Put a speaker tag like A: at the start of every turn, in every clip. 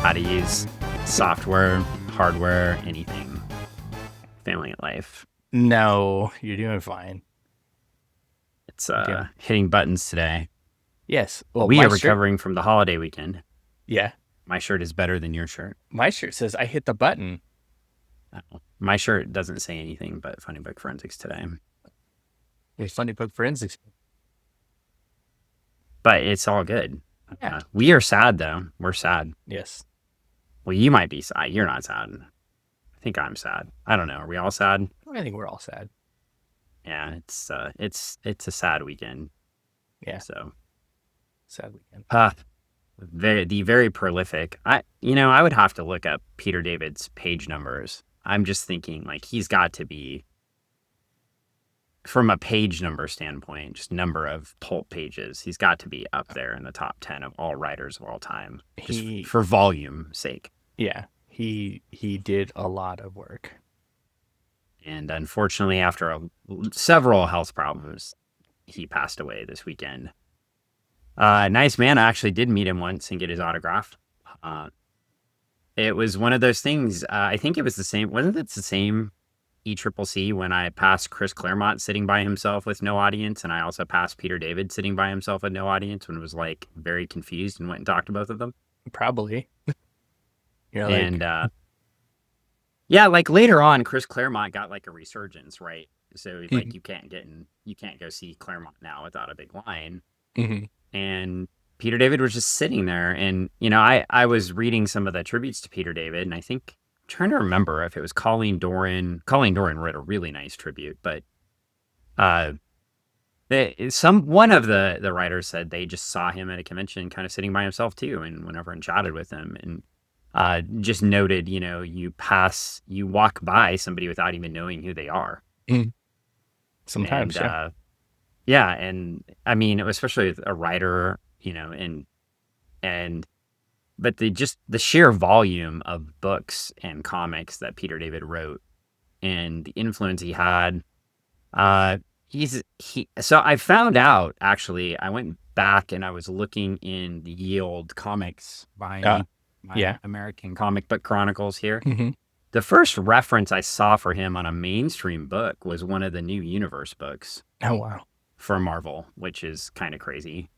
A: how to use software, hardware, anything. Family and life.
B: No, you're doing fine.
A: It's hitting buttons today.
B: Yes. Well,
A: We
B: my
A: are
B: shirt.
A: recovering from the holiday weekend.
B: Yeah.
A: My shirt is better than your shirt.
B: My shirt says I hit the button.
A: Oh, my shirt doesn't say anything but Funny Book Forensics today.
B: It's Funny Book Forensics.
A: But it's all good.
B: Yeah.
A: We are sad, though. We're sad.
B: Yes.
A: Well, you might be sad. You're not sad. I think I'm sad. I don't know. Are we all sad?
B: I think we're all sad.
A: Yeah, it's a sad weekend.
B: Yeah.
A: So
B: Sad weekend.
A: the very prolific. I would have to look up Peter David's page numbers. I'm just thinking like he's got to be, from a page number standpoint, just number of pulp pages, he's got to be up there in the top 10 of all writers of all time, just for volume sake.
B: Yeah. He did a lot of work.
A: And unfortunately, after several health problems, he passed away this weekend. Nice man. I actually did meet him once and get his autograph. It was one of those things. I think it was the same. Wasn't it the same ECCC when I passed Chris Claremont sitting by himself with no audience, and I also passed Peter David sitting by himself with no audience, when it was like very confused and went and talked to both of them?
B: Probably.
A: And yeah, like later on, Chris Claremont got like a resurgence, right? So like you can't go see Claremont now without a big line.
B: Mm-hmm.
A: And Peter David was just sitting there, and I was reading some of the tributes to Peter David, and I think, I'm trying to remember if it was Colleen Doran. Colleen Doran wrote a really nice tribute, but one of the writers said they just saw him at a convention kind of sitting by himself too, and went over and chatted with him, and just noted, you walk by somebody without even knowing who they are.
B: Sometimes,
A: and, yeah. And I mean, especially with a writer, but the sheer volume of books and comics that Peter David wrote and the influence he had, so I found out, actually, I went back and I was looking in the Yield comics by American Comic Book Chronicles here.
B: Mm-hmm.
A: The first reference I saw for him on a mainstream book was one of the New Universe books.
B: Oh, wow.
A: For Marvel, which is kind of crazy.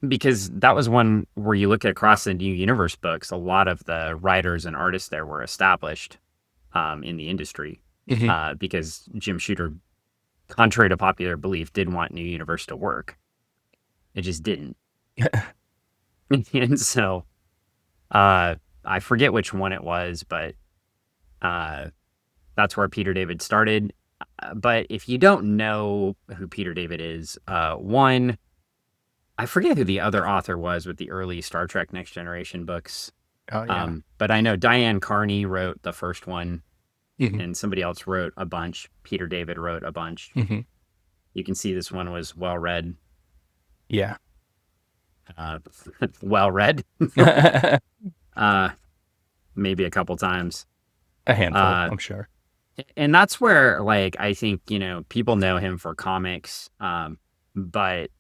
A: Because that was one where you look across the New Universe books, a lot of the writers and artists there were established in the industry.
B: Mm-hmm.
A: Because Jim Shooter, contrary to popular belief, did want New Universe to work. It just didn't. And so I forget which one it was, but that's where Peter David started. But if you don't know who Peter David is, one, I forget who the other author was with the early Star Trek Next Generation books.
B: Oh, yeah.
A: But I know Diane Carney wrote the first one,
B: Mm-hmm.
A: and somebody else wrote a bunch. Peter David wrote a bunch.
B: Mm-hmm.
A: You can see this one was well read.
B: Yeah.
A: Well read. Maybe a couple times.
B: A handful, I'm sure.
A: And that's where, like, I think, people know him for comics, but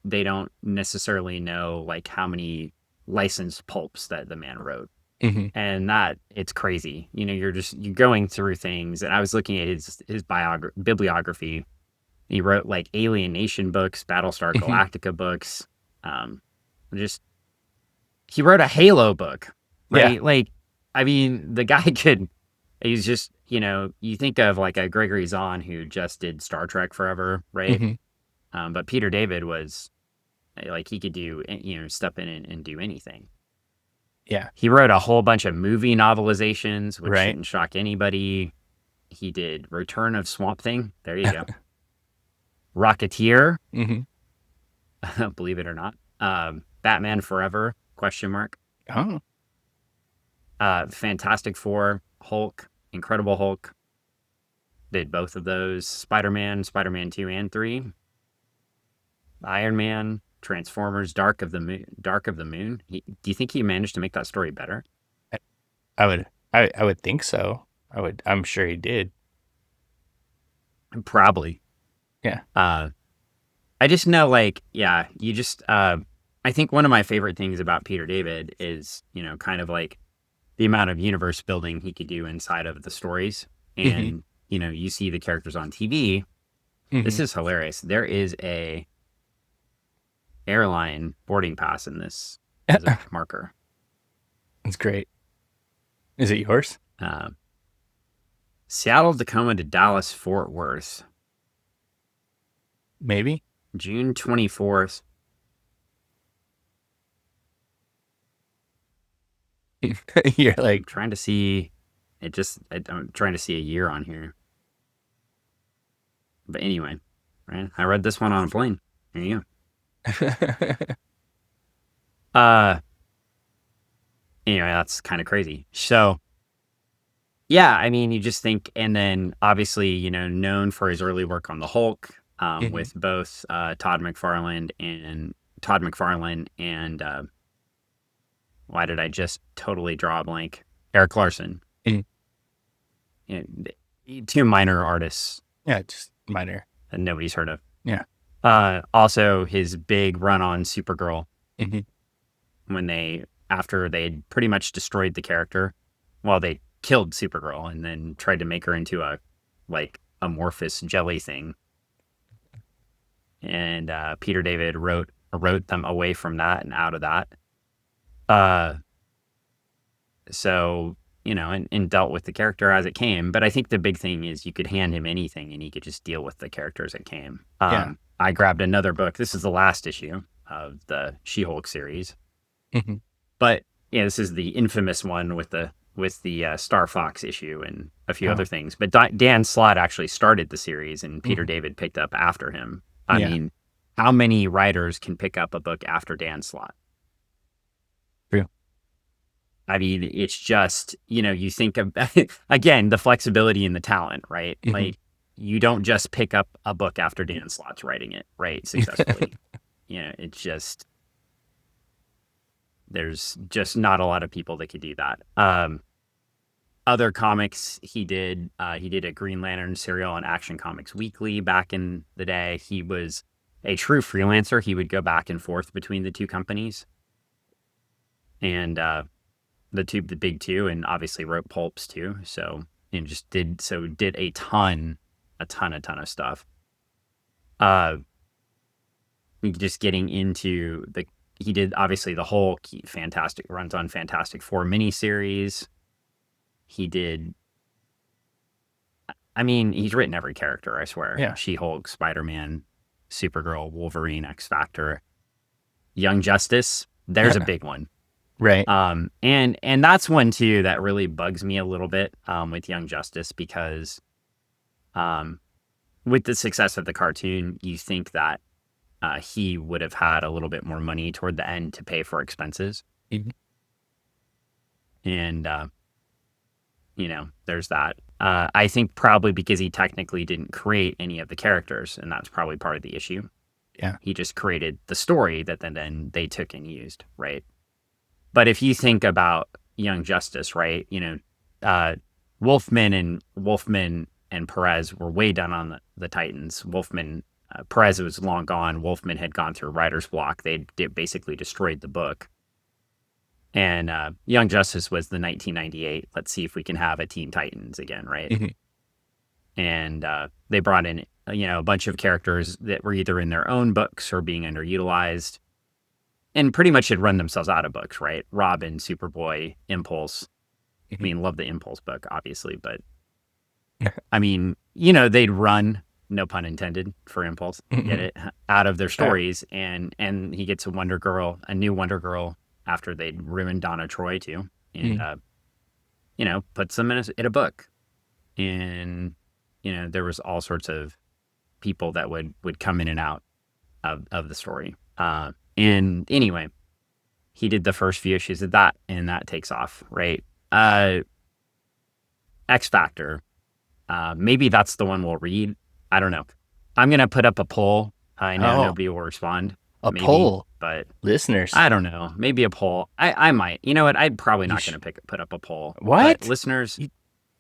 A: they don't necessarily know, like, how many licensed pulps that the man wrote.
B: Mm-hmm.
A: And that, it's crazy. You're going through things, and I was looking at his bibliography. He wrote, like, Alien Nation books, Battlestar Galactica books. He wrote a Halo book, right?
B: Yeah.
A: Like, I mean, the guy he's just, you think of like a Gregory Zahn who just did Star Trek forever, right?
B: Mm-hmm.
A: But Peter David was like, he could do, step in and do anything.
B: Yeah.
A: He wrote a whole bunch of movie novelizations, which
B: Right.
A: shouldn't shock anybody. He did Return of Swamp Thing. There you go. Rocketeer.
B: Mm-hmm.
A: Believe it or not. Batman Forever, ?
B: Oh.
A: Fantastic Four, Hulk, Incredible Hulk. Did both of those. Spider-Man 2 and 3. Iron Man, Transformers, Dark of the Moon. Do you think he managed to make that story better?
B: I would think so. I'm sure he did.
A: Probably.
B: Yeah.
A: I just know, like, yeah, you just I think one of my favorite things about Peter David is, kind of like the amount of universe building he could do inside of the stories.
B: Hmm.
A: And, you see the characters on TV. This
B: Hmm.
A: is hilarious. There is a airline boarding pass in this as a marker.
B: It's great. Is it yours?
A: Uh, Seattle, Tacoma to Dallas, Fort Worth,
B: Maybe.
A: June 24th.
B: You're
A: I'm
B: like,
A: trying to see I'm trying to see a year on here. But anyway, right? I read this one on a plane. There you go. Anyway, that's kind of crazy. So, yeah, I mean, you just think, and then obviously, known for his early work on the Hulk,
B: Mhm.
A: with both Todd McFarlane and why did I just totally draw a blank? Eric Larson.
B: Mhm.
A: Two minor artists
B: Yeah, just minor.
A: that nobody's heard of.
B: Yeah.
A: Also, his big run on Supergirl
B: Hmm.
A: after they pretty much destroyed the character, well, they killed Supergirl and then tried to make her into a like amorphous jelly thing. And Peter David wrote them away from that and out of that. Uh, so and dealt with the character as it came. But I think the big thing is you could hand him anything and he could just deal with the character as it came.
B: Yeah.
A: I grabbed another book. This is the last issue of the She-Hulk series,
B: Hmm.
A: but yeah, this is the infamous one with the Star Fox issue and a few
B: Oh.
A: other things. But Dan Slott actually started the series, and Peter
B: Hmm.
A: David picked up after him. I
B: Yeah.
A: mean, how many writers can pick up a book after Dan Slott?
B: True.
A: I mean, it's just, you think of, again, the flexibility and the talent, right?
B: Hmm.
A: Like, you don't just pick up a book after Dan Slott's writing it, right? Successfully. It's just, there's just not a lot of people that could do that. Other comics he did a Green Lantern serial on Action Comics Weekly back in the day. He was a true freelancer. He would go back and forth between the two companies. And, the big two, and obviously wrote pulps too. So and just did a ton of stuff. Just getting into he did obviously the whole fantastic runs on Fantastic Four miniseries. He did. I mean, he's written every character. I swear.
B: Yeah.
A: She-Hulk, Spider-Man, Supergirl, Wolverine, X-Factor, Young Justice. There's a big one.
B: Right.
A: And that's one too that really bugs me a little bit with Young Justice because with the success of the cartoon, you think that he would have had a little bit more money toward the end to pay for expenses.
B: Mhm.
A: And there's that. I think probably because he technically didn't create any of the characters, and that's probably part of the issue.
B: Yeah.
A: He just created the story that then they took and used, right? But if you think about Young Justice, right, Wolfman and Perez were way down on the Titans. Perez was long gone. Wolfman had gone through writer's block. They basically destroyed the book. And Young Justice was the 1998. Let's see if we can have a Teen Titans again, right?
B: Hmm.
A: And they brought in a bunch of characters that were either in their own books or being underutilized. And pretty much had run themselves out of books, right? Robin, Superboy, Impulse. I mean, love the Impulse book, obviously, but I mean, they'd run, no pun intended, for Impulse, get it, out of their stories, and he gets a new Wonder Girl after they'd ruined Donna Troy too, and puts them in a book, and there was all sorts of people that would come in and out of the story. And anyway, he did the first few issues of that, and that takes off, right? X Factor. Maybe that's the one we'll read. I don't know. I'm going to put up a poll. I know nobody will respond.
B: A
A: maybe,
B: poll.
A: But
B: Listeners.
A: I don't know. Maybe a poll. I might. You know what? I'm probably not going to put up a poll.
B: What?
A: But listeners,
B: You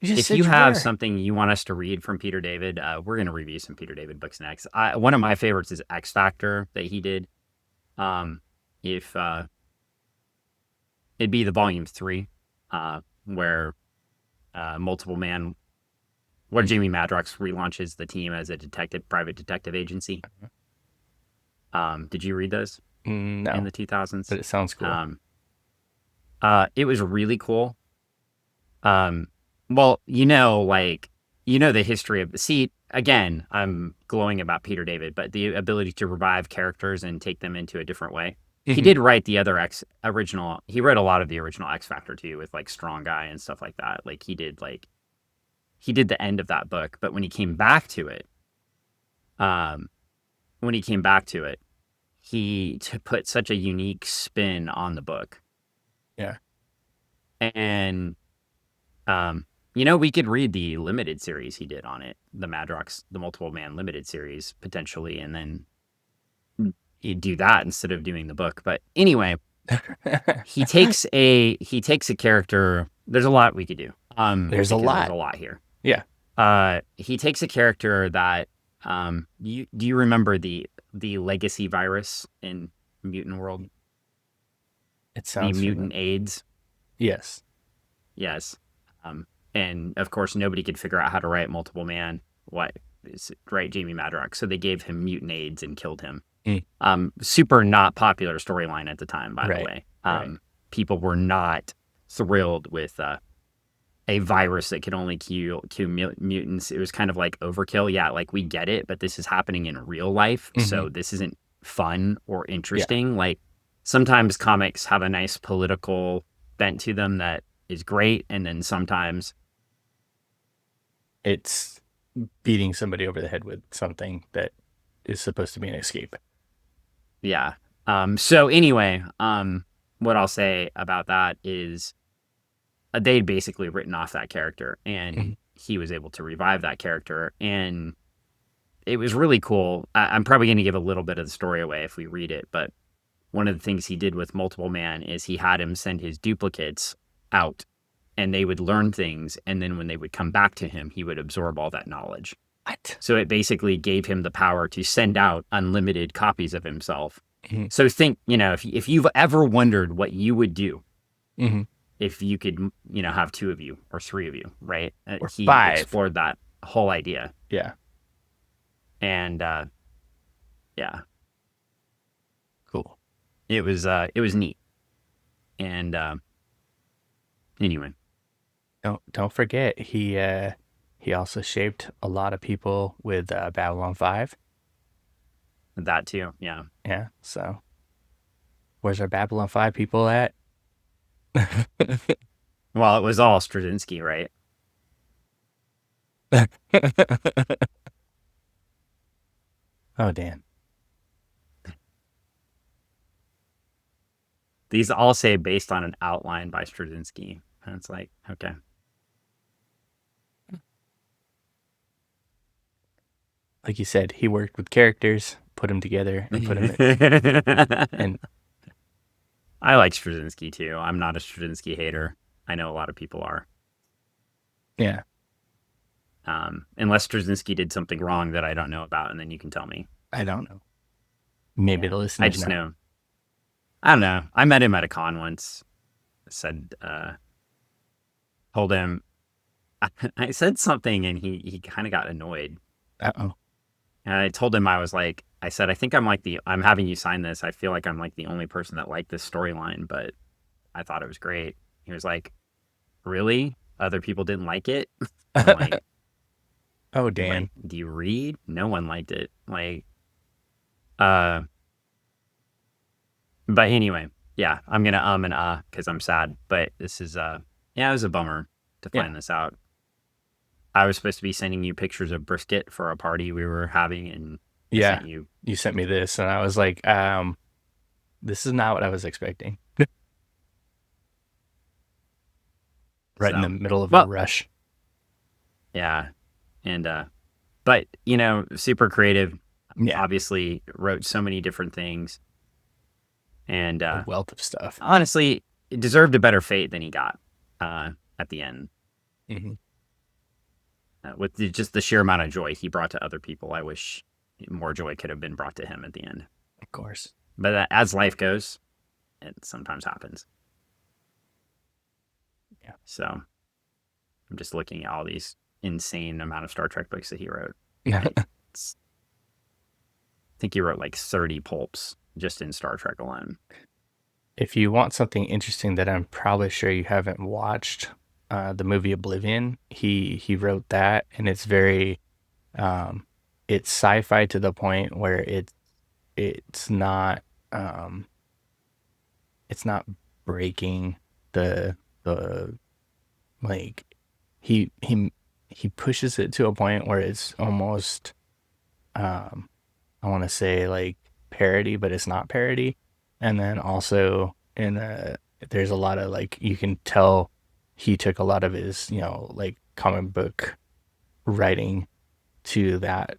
B: just
A: if
B: said
A: you have
B: were.
A: something you want us to read from Peter David, we're going to review some Peter David books next. One of my favorites is X Factor that he did. if it'd be the volume 3, where Multiple Man, where Jamie Madrox relaunches the team as a private detective agency. Did you read those
B: No,
A: in the 2000s?
B: but it sounds cool.
A: It was really cool. Well, the history of again, I'm glowing about Peter David, but the ability to revive characters and take them into a different way. He did write the other original. He wrote a lot of the original X Factor too, with like Strong Guy and stuff like that. Like he did the end of that book, but when he came back to it, he put such a unique spin on the book.
B: Yeah.
A: And we could read the limited series he did on it, the Multiple Man limited series potentially, and then he'd do that instead of doing the book. But anyway, he takes a character. There's a lot we could do.
B: There's a
A: lot here.
B: Yeah.
A: He takes a character that do you remember the legacy virus in Mutant World?
B: It sounds
A: the mutant AIDS.
B: Yes.
A: And of course nobody could figure out how to write Multiple Man. Write Jamie Madrox, so they gave him mutant AIDS and killed him. Super not popular storyline at the time, by the way. People were not thrilled with a virus that could only kill mutants. It was kind of like overkill. Yeah, like we get it, but this is happening in real life, so this isn't fun or interesting. Like sometimes comics have a nice political bent to them that is great, and then sometimes
B: it's beating somebody over the head with something that is supposed to be an escape.
A: Yeah. So anyway, what I'll say about that is they'd basically written off that character, and he was able to revive that character, and it was really cool. I'm probably going to give a little bit of the story away if we read it, but one of the things he did with Multiple Man is he had him send his duplicates out, and they would learn things, and then when they would come back to him, he would absorb all that knowledge.
B: What?
A: So it basically gave him the power to send out unlimited copies of himself. So think, if you've ever wondered what you would do if you could, have 2 of you or 3 of you, right?
B: Or
A: he
B: 5.
A: explored that whole idea.
B: Yeah.
A: And yeah.
B: Cool.
A: It was neat. And anyway.
B: Don't forget he also shaped a lot of people with Babylon 5.
A: That too, yeah.
B: Yeah, so where's our Babylon 5 people at?
A: Well, it was all Straczynski, right?
B: Oh, Dan.
A: These all say based on an outline by Straczynski. And it's like, okay.
B: Like you said, he worked with characters, put them together, and put them in. And
A: I like Straczynski too. I'm not a Straczynski hater. I know a lot of people are.
B: Yeah.
A: Unless Straczynski did something wrong that I don't know about, and then you can tell me.
B: I don't know. Maybe the listeners
A: I just know. I don't know. I met him at a con once. Told him, I said something, and he kind of got annoyed.
B: Uh-oh.
A: And I told him, I said, I think I'm having you sign this. I feel like I'm like the only person that liked this storyline, but I thought it was great. He was like, really? Other people didn't like it? I'm like,
B: oh, Dan.
A: Like, do you read? No one liked it. Like, but anyway, yeah, I'm going to and because I'm sad, but this is, it was a bummer to find this out. I was supposed to be sending you pictures of brisket for a party we were having, and
B: you sent me this, and I was like, this is not what I was expecting. In the middle of a rush.
A: Yeah. And, but, super creative.
B: Yeah.
A: Obviously wrote so many different things. And,
B: a wealth of stuff.
A: Honestly, it deserved a better fate than he got, at the end. With just the sheer amount of joy he brought to other people. I wish more joy could have been brought to him at the end.
B: Of course.
A: But as life goes, it sometimes happens.
B: Yeah.
A: So I'm just looking at all these insane amount of Star Trek books that he wrote. I think he wrote like 30 pulps just in Star Trek alone.
B: If you want something interesting that I'm probably sure you haven't watched, the movie Oblivion, he wrote that, and it's very it's sci-fi to the point where it's not um it's not breaking the like he pushes it to a point where it's almost I want to say like parody, but it's not parody. And then also there's a lot of like you can tell he took a lot of his, like comic book writing to that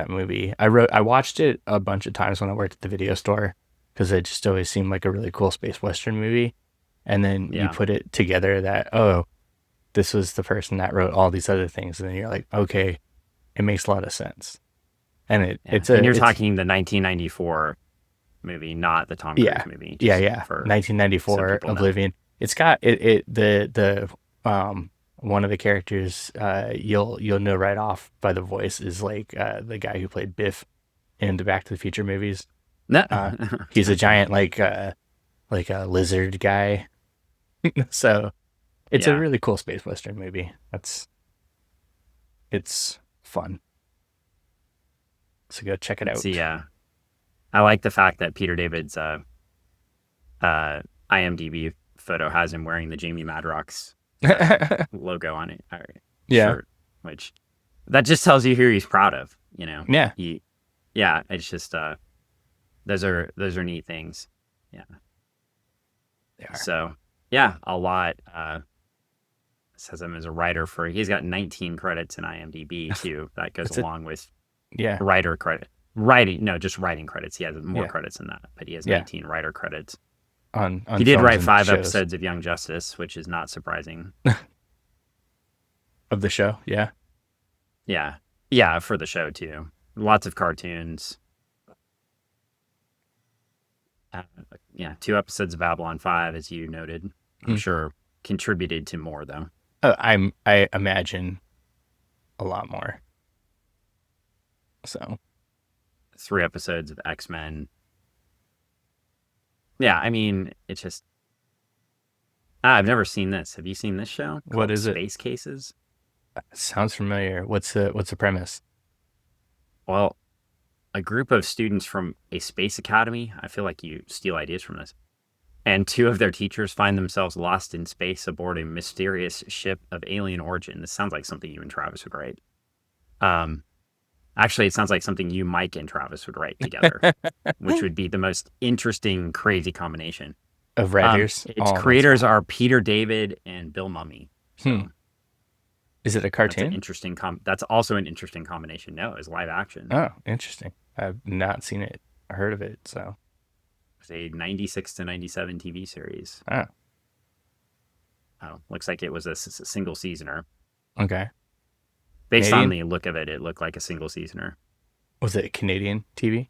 B: movie. I watched it a bunch of times when I worked at the video store because it just always seemed like a really cool space western movie. And then you
A: Yeah.
B: put it together that, oh, this was the person that wrote all these other things, and then you're like, okay, it makes a lot of sense. And
A: Yeah. And you're talking the 1994 movie, not the Tom Cruise movie.
B: Yeah.
A: For
B: 1994
A: so
B: Oblivion. It's got the one of the characters you'll know right off by the voice is like the guy who played Biff in the Back to the Future movies.
A: No.
B: He's a giant like a lizard guy. So it's a really cool space western movie. It's fun. So go check it out.
A: See, I like the fact that Peter David's IMDb photo has him wearing the Jamie Madrox logo on it. Shirt, which that just tells you who he's proud of.
B: Yeah.
A: It's just those are neat things. Yeah.
B: They are.
A: So yeah, a lot. Says him as a writer he's got 19 credits in IMDb too. That goes along with writer credit. Just writing credits. He has more credits than that, but he has 19 writer credits.
B: On
A: he did write 5 episodes of Young Justice, which is not surprising.
B: Of the show, yeah.
A: Yeah, for the show too. Lots of cartoons. 2 episodes of Babylon 5, as you noted. I'm sure contributed to more though.
B: I imagine a lot more. So
A: 3 episodes of X-Men. Yeah, I mean, it's just I've never seen this. Have you seen this show?
B: What is it?
A: Space Cases?
B: Sounds familiar. What's the premise?
A: Well, a group of students from a space academy, I feel like you steal ideas from this, and 2 of their teachers find themselves lost in space aboard a mysterious ship of alien origin. This sounds like something you and Travis would write. Actually, it sounds like something you, Mike, and Travis would write together, which would be the most interesting, crazy combination.
B: Of writers?
A: Its creators are Peter David and Bill Mumy. So
B: is it a cartoon?
A: That's, interesting that's also an interesting combination. No, it's live action.
B: Oh, interesting. I've not seen it. I heard of it, so.
A: It's a 96 to 97 TV series.
B: Oh,
A: looks like it was a single seasoner.
B: Okay.
A: Based on the look of it, it looked like a single seasoner.
B: Was it Canadian TV?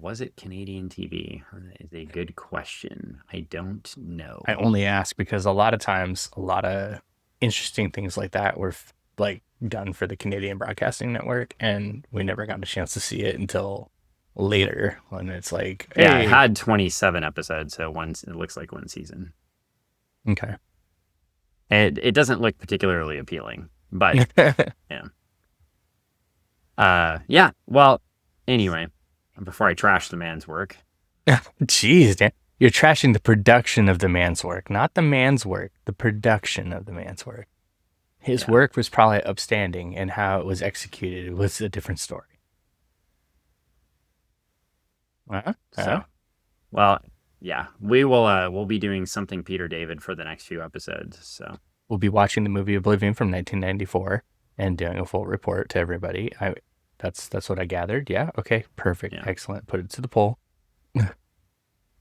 A: Was it Canadian TV? That is a good question. I don't know.
B: I only ask because a lot of times, a lot of interesting things like that were like done for the Canadian Broadcasting Network, and we never got a chance to see it until later when it's like,
A: hey. Yeah, it had 27 episodes, so it looks like 1 season.
B: Okay.
A: It doesn't look particularly appealing, but yeah. Well, anyway, before I trash the man's work.
B: Jeez, Dan. You're trashing the production of the man's work, not the man's work, the production of the man's work. His work was probably upstanding, and how it was executed was a different story.
A: Well, yeah, we'll be doing something Peter David for the next few episodes. So
B: we'll be watching the movie Oblivion from 1994 and doing a full report to everybody. That's what I gathered. Yeah. Okay. Perfect. Yeah. Excellent. Put it to the poll.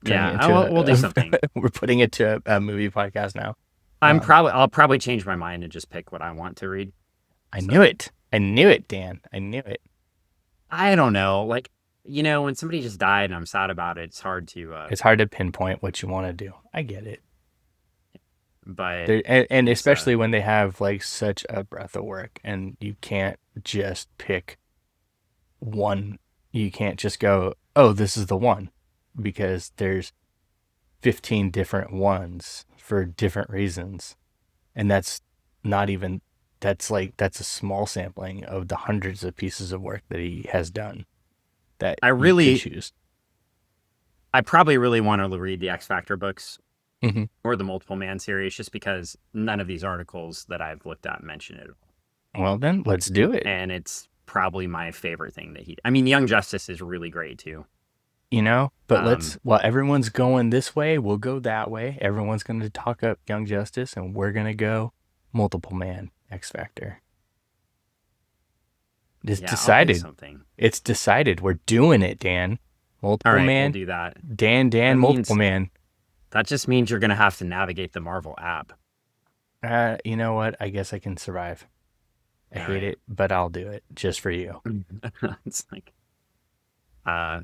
A: We'll do something.
B: We're putting it to a movie podcast now.
A: I'll probably change my mind and just pick what I want to read.
B: I knew it, Dan. I knew it.
A: I don't know. Like, when somebody just died and I'm sad about it, it's hard to.
B: It's hard to pinpoint what you want to do. I get it.
A: But
B: And
A: it's
B: especially when they have like such a breadth of work, and you can't just pick one. You can't just go, oh, this is the one, because there's 15 different ones for different reasons, and that's not even that's a small sampling of the hundreds of pieces of work that he has done that
A: I
B: you can
A: really,
B: choose.
A: I probably really want to read the X Factor books
B: Mm-hmm.
A: or the Multiple Man series, just because none of these articles that I've looked at mention it,
B: Well, then let's do it.
A: and it's probably my favorite thing that he. I mean, Young Justice is really great too.
B: But
A: Um,
B: while everyone's going this way, we'll go that way. Everyone's going to talk up Young Justice, and we're going to go Multiple Man X Factor. It's
A: yeah, I'll pick
B: decided.
A: something.
B: It's decided. We're doing it, Dan.
A: All
B: Multiple
A: right, we'll
B: Man.
A: do that.
B: Dan,
A: That
B: Multiple
A: means
B: Man.
A: that just means you're gonna have to navigate the Marvel app.
B: You know what? I guess I can survive. I
A: All
B: hate
A: right.
B: it, but I'll do it just for you.
A: It's like, uh,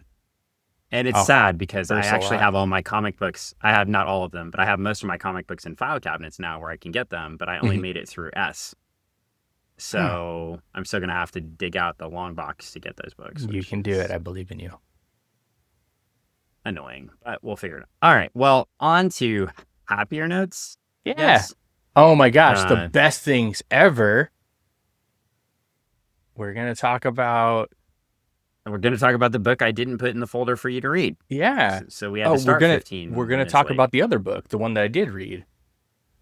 A: and it's
B: I'll
A: sad because I
B: curse a
A: actually
B: lot.
A: have all my comic books. I have not all of them, but I have most of my comic books in file cabinets now where I can get them. But I only
B: Mhm.
A: made it through S,
B: Huh.
A: so I'm still gonna have to dig out the long box to get those books,
B: You
A: which
B: can do it.
A: is
B: I believe in you.
A: annoying. But we'll figure it out. All right. Well, on to happier notes. I
B: Yeah.
A: guess.
B: Oh my gosh, the
A: Uh,
B: best things ever. We're going to talk about,
A: we're gonna talk about the book I didn't put in the folder for you to read.
B: yeah.
A: So we had
B: Oh,
A: to
B: we're
A: start
B: going to
A: 15 minutes
B: talk
A: late.
B: about the other book, the one that I did read.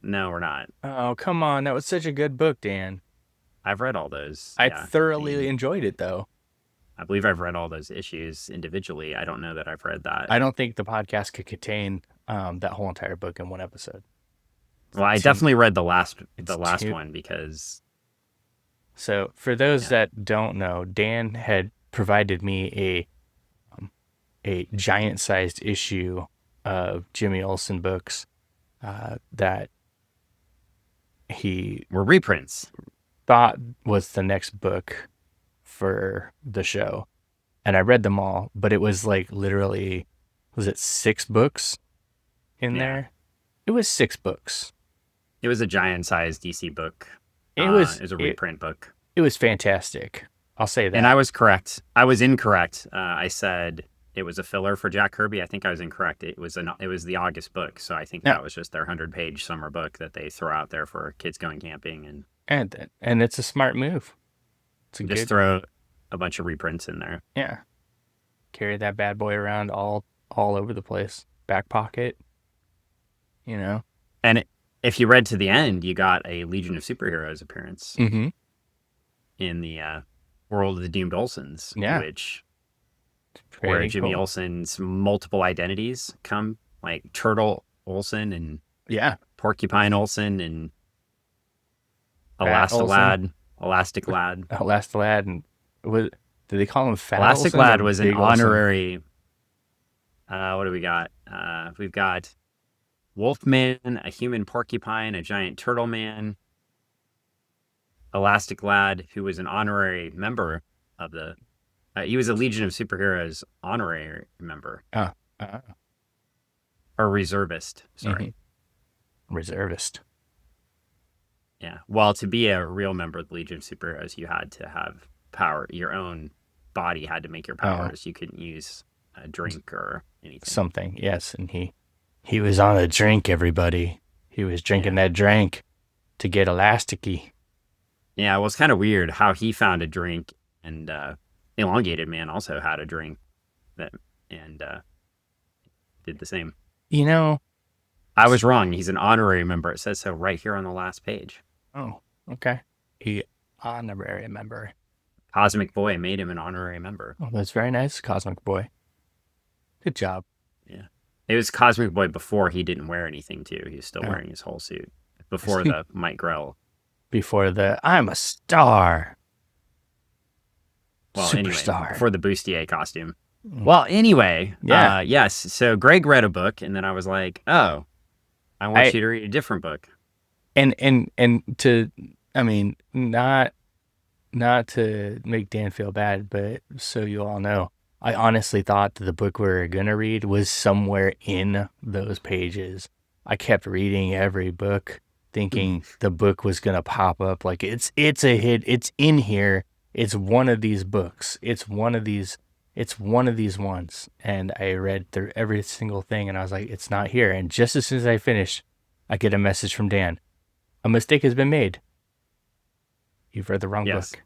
A: No, we're not.
B: Oh, come on. That was such a good book, Dan.
A: I've read all those.
B: I
A: Yeah,
B: thoroughly
A: 15.
B: enjoyed it though.
A: I believe I've read all those issues individually. I don't know that I've read that.
B: I don't think the podcast could contain that whole entire book in one episode.
A: Well, I
B: Too,
A: definitely read
B: it's
A: the last
B: too.
A: one because
B: So for those
A: yeah,
B: that don't know, Dan had provided me a giant-sized issue of Jimmy Olsen books that he
A: were reprints.
B: thought was the next book for the show. And I read them all, but it was like literally, was it 6 books in
A: Yeah,
B: there? It was 6 books.
A: it was a giant-sized DC book.
B: It was
A: It was a
B: it,
A: reprint book,
B: it was fantastic. I'll say
A: and I
B: that.
A: was correct. I was incorrect. I said it was a filler for Jack Kirby. I think I was incorrect. It was the August book, so I think
B: No,
A: that was just their 100-page summer book that they throw out there for kids going camping and
B: and it's a smart move. It's a
A: just
B: good,
A: throw a bunch of reprints in there.
B: yeah. Carry that bad boy around all over the place. Back pocket, you know.
A: And if you read to the end, you got a Legion of Superheroes appearance
B: Mm-hmm.
A: in the World of the Doomed Olsens,
B: Yeah.
A: where
B: Very
A: Jimmy
B: cool.
A: Olsen's multiple identities come, like Turtle Olsen and
B: Yeah.
A: Porcupine Olsen and
B: Fat Olsen,
A: Elastic Lad.
B: Last Lad, and was did they call him Fat
A: Elastic
B: Olsen or
A: Lad was an
B: Big Olsen?
A: honorary. What do we got? We've got Wolfman, a human porcupine, a giant turtle man, Elastic Lad, who was an honorary member of the. He was a Legion of Superheroes honorary member
B: Oh, uh,
A: or reservist. Sorry.
B: reservist.
A: Yeah. Well, to be a real member of the Legion of Superheroes, you had to have power. Your own body had to make your
B: Oh,
A: powers. You couldn't use a drink or anything.
B: something. Yes, and he was on a drink. Everybody, he was drinking
A: Yeah.
B: that drink to get elasticy.
A: Yeah. Well, it's kind of weird how he found a drink, and Elongated Man also had a drink that and did the same.
B: You know.
A: I was wrong. He's an honorary member. It says so right here on the last page.
B: Oh, okay. He honorary member.
A: Cosmic Boy made him an honorary member.
B: Oh, that's very nice, Cosmic Boy. Good job.
A: Yeah. It was Cosmic Boy before he didn't wear anything, too. He was still
B: Oh.
A: wearing his whole suit. Before the Mike Grell.
B: Before the I'm a star.
A: Well,
B: Superstar.
A: anyway, before the bustier costume. Well, anyway,
B: Yeah.
A: yes. So Greg read a book, and then I was like, oh, I want you to read a different book.
B: And to, I mean, not to make Dan feel bad, but so you all know, I honestly thought that the book we were gonna read was somewhere in those pages. I kept reading every book, thinking the book was gonna pop up. Like it's a hit. It's in here. It's one of these books. It's one of these. It's one of these ones. And I read through every single thing, and I was like, it's not here. And just as soon as I finished, I get a message from Dan. A mistake has been made. You've read the wrong
A: Yes.
B: book.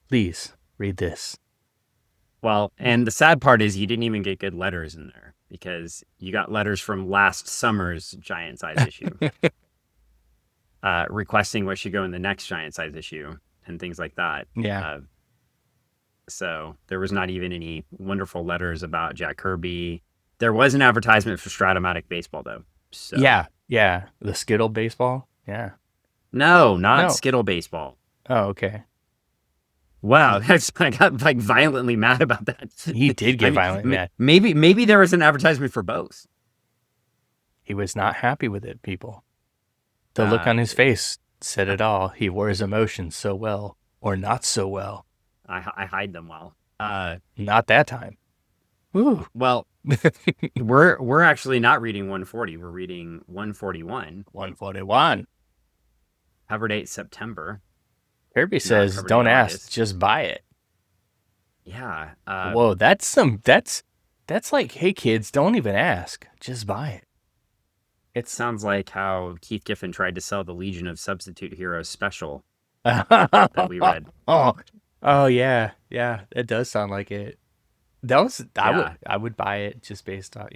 B: Please read this.
A: Well, and the sad part is you didn't even get good letters in there because you got letters from last summer's giant size issue, requesting what should go in the next giant size issue and things like that.
B: Yeah.
A: So there was not even any wonderful letters about Jack Kirby. There was an advertisement for Stratomatic Baseball, though. So
B: Yeah. The Skittle baseball. Yeah.
A: no, not
B: No.
A: Skittle Baseball.
B: Oh, okay.
A: Wow, I got like violently mad about that.
B: He did get violently mad.
A: Maybe there was an advertisement for both.
B: He was not happy with it, people. The look on his face said it all. He wore his emotions so well, or not so well.
A: I hide them well.
B: Not that time. Woo.
A: Well, we're actually not reading 140. We're reading 141.
B: 141.
A: Cover date September.
B: Kirby says,
A: cover date
B: "Don't ask,
A: August.
B: just buy it."
A: Yeah.
B: Whoa, that's like, hey kids, don't even ask, just buy it.
A: It sounds like how Keith Giffen tried to sell the Legion of Substitute Heroes special
B: that
A: that we read.
B: Oh yeah, it does sound like it. That was
A: Yeah.
B: I would buy it just based on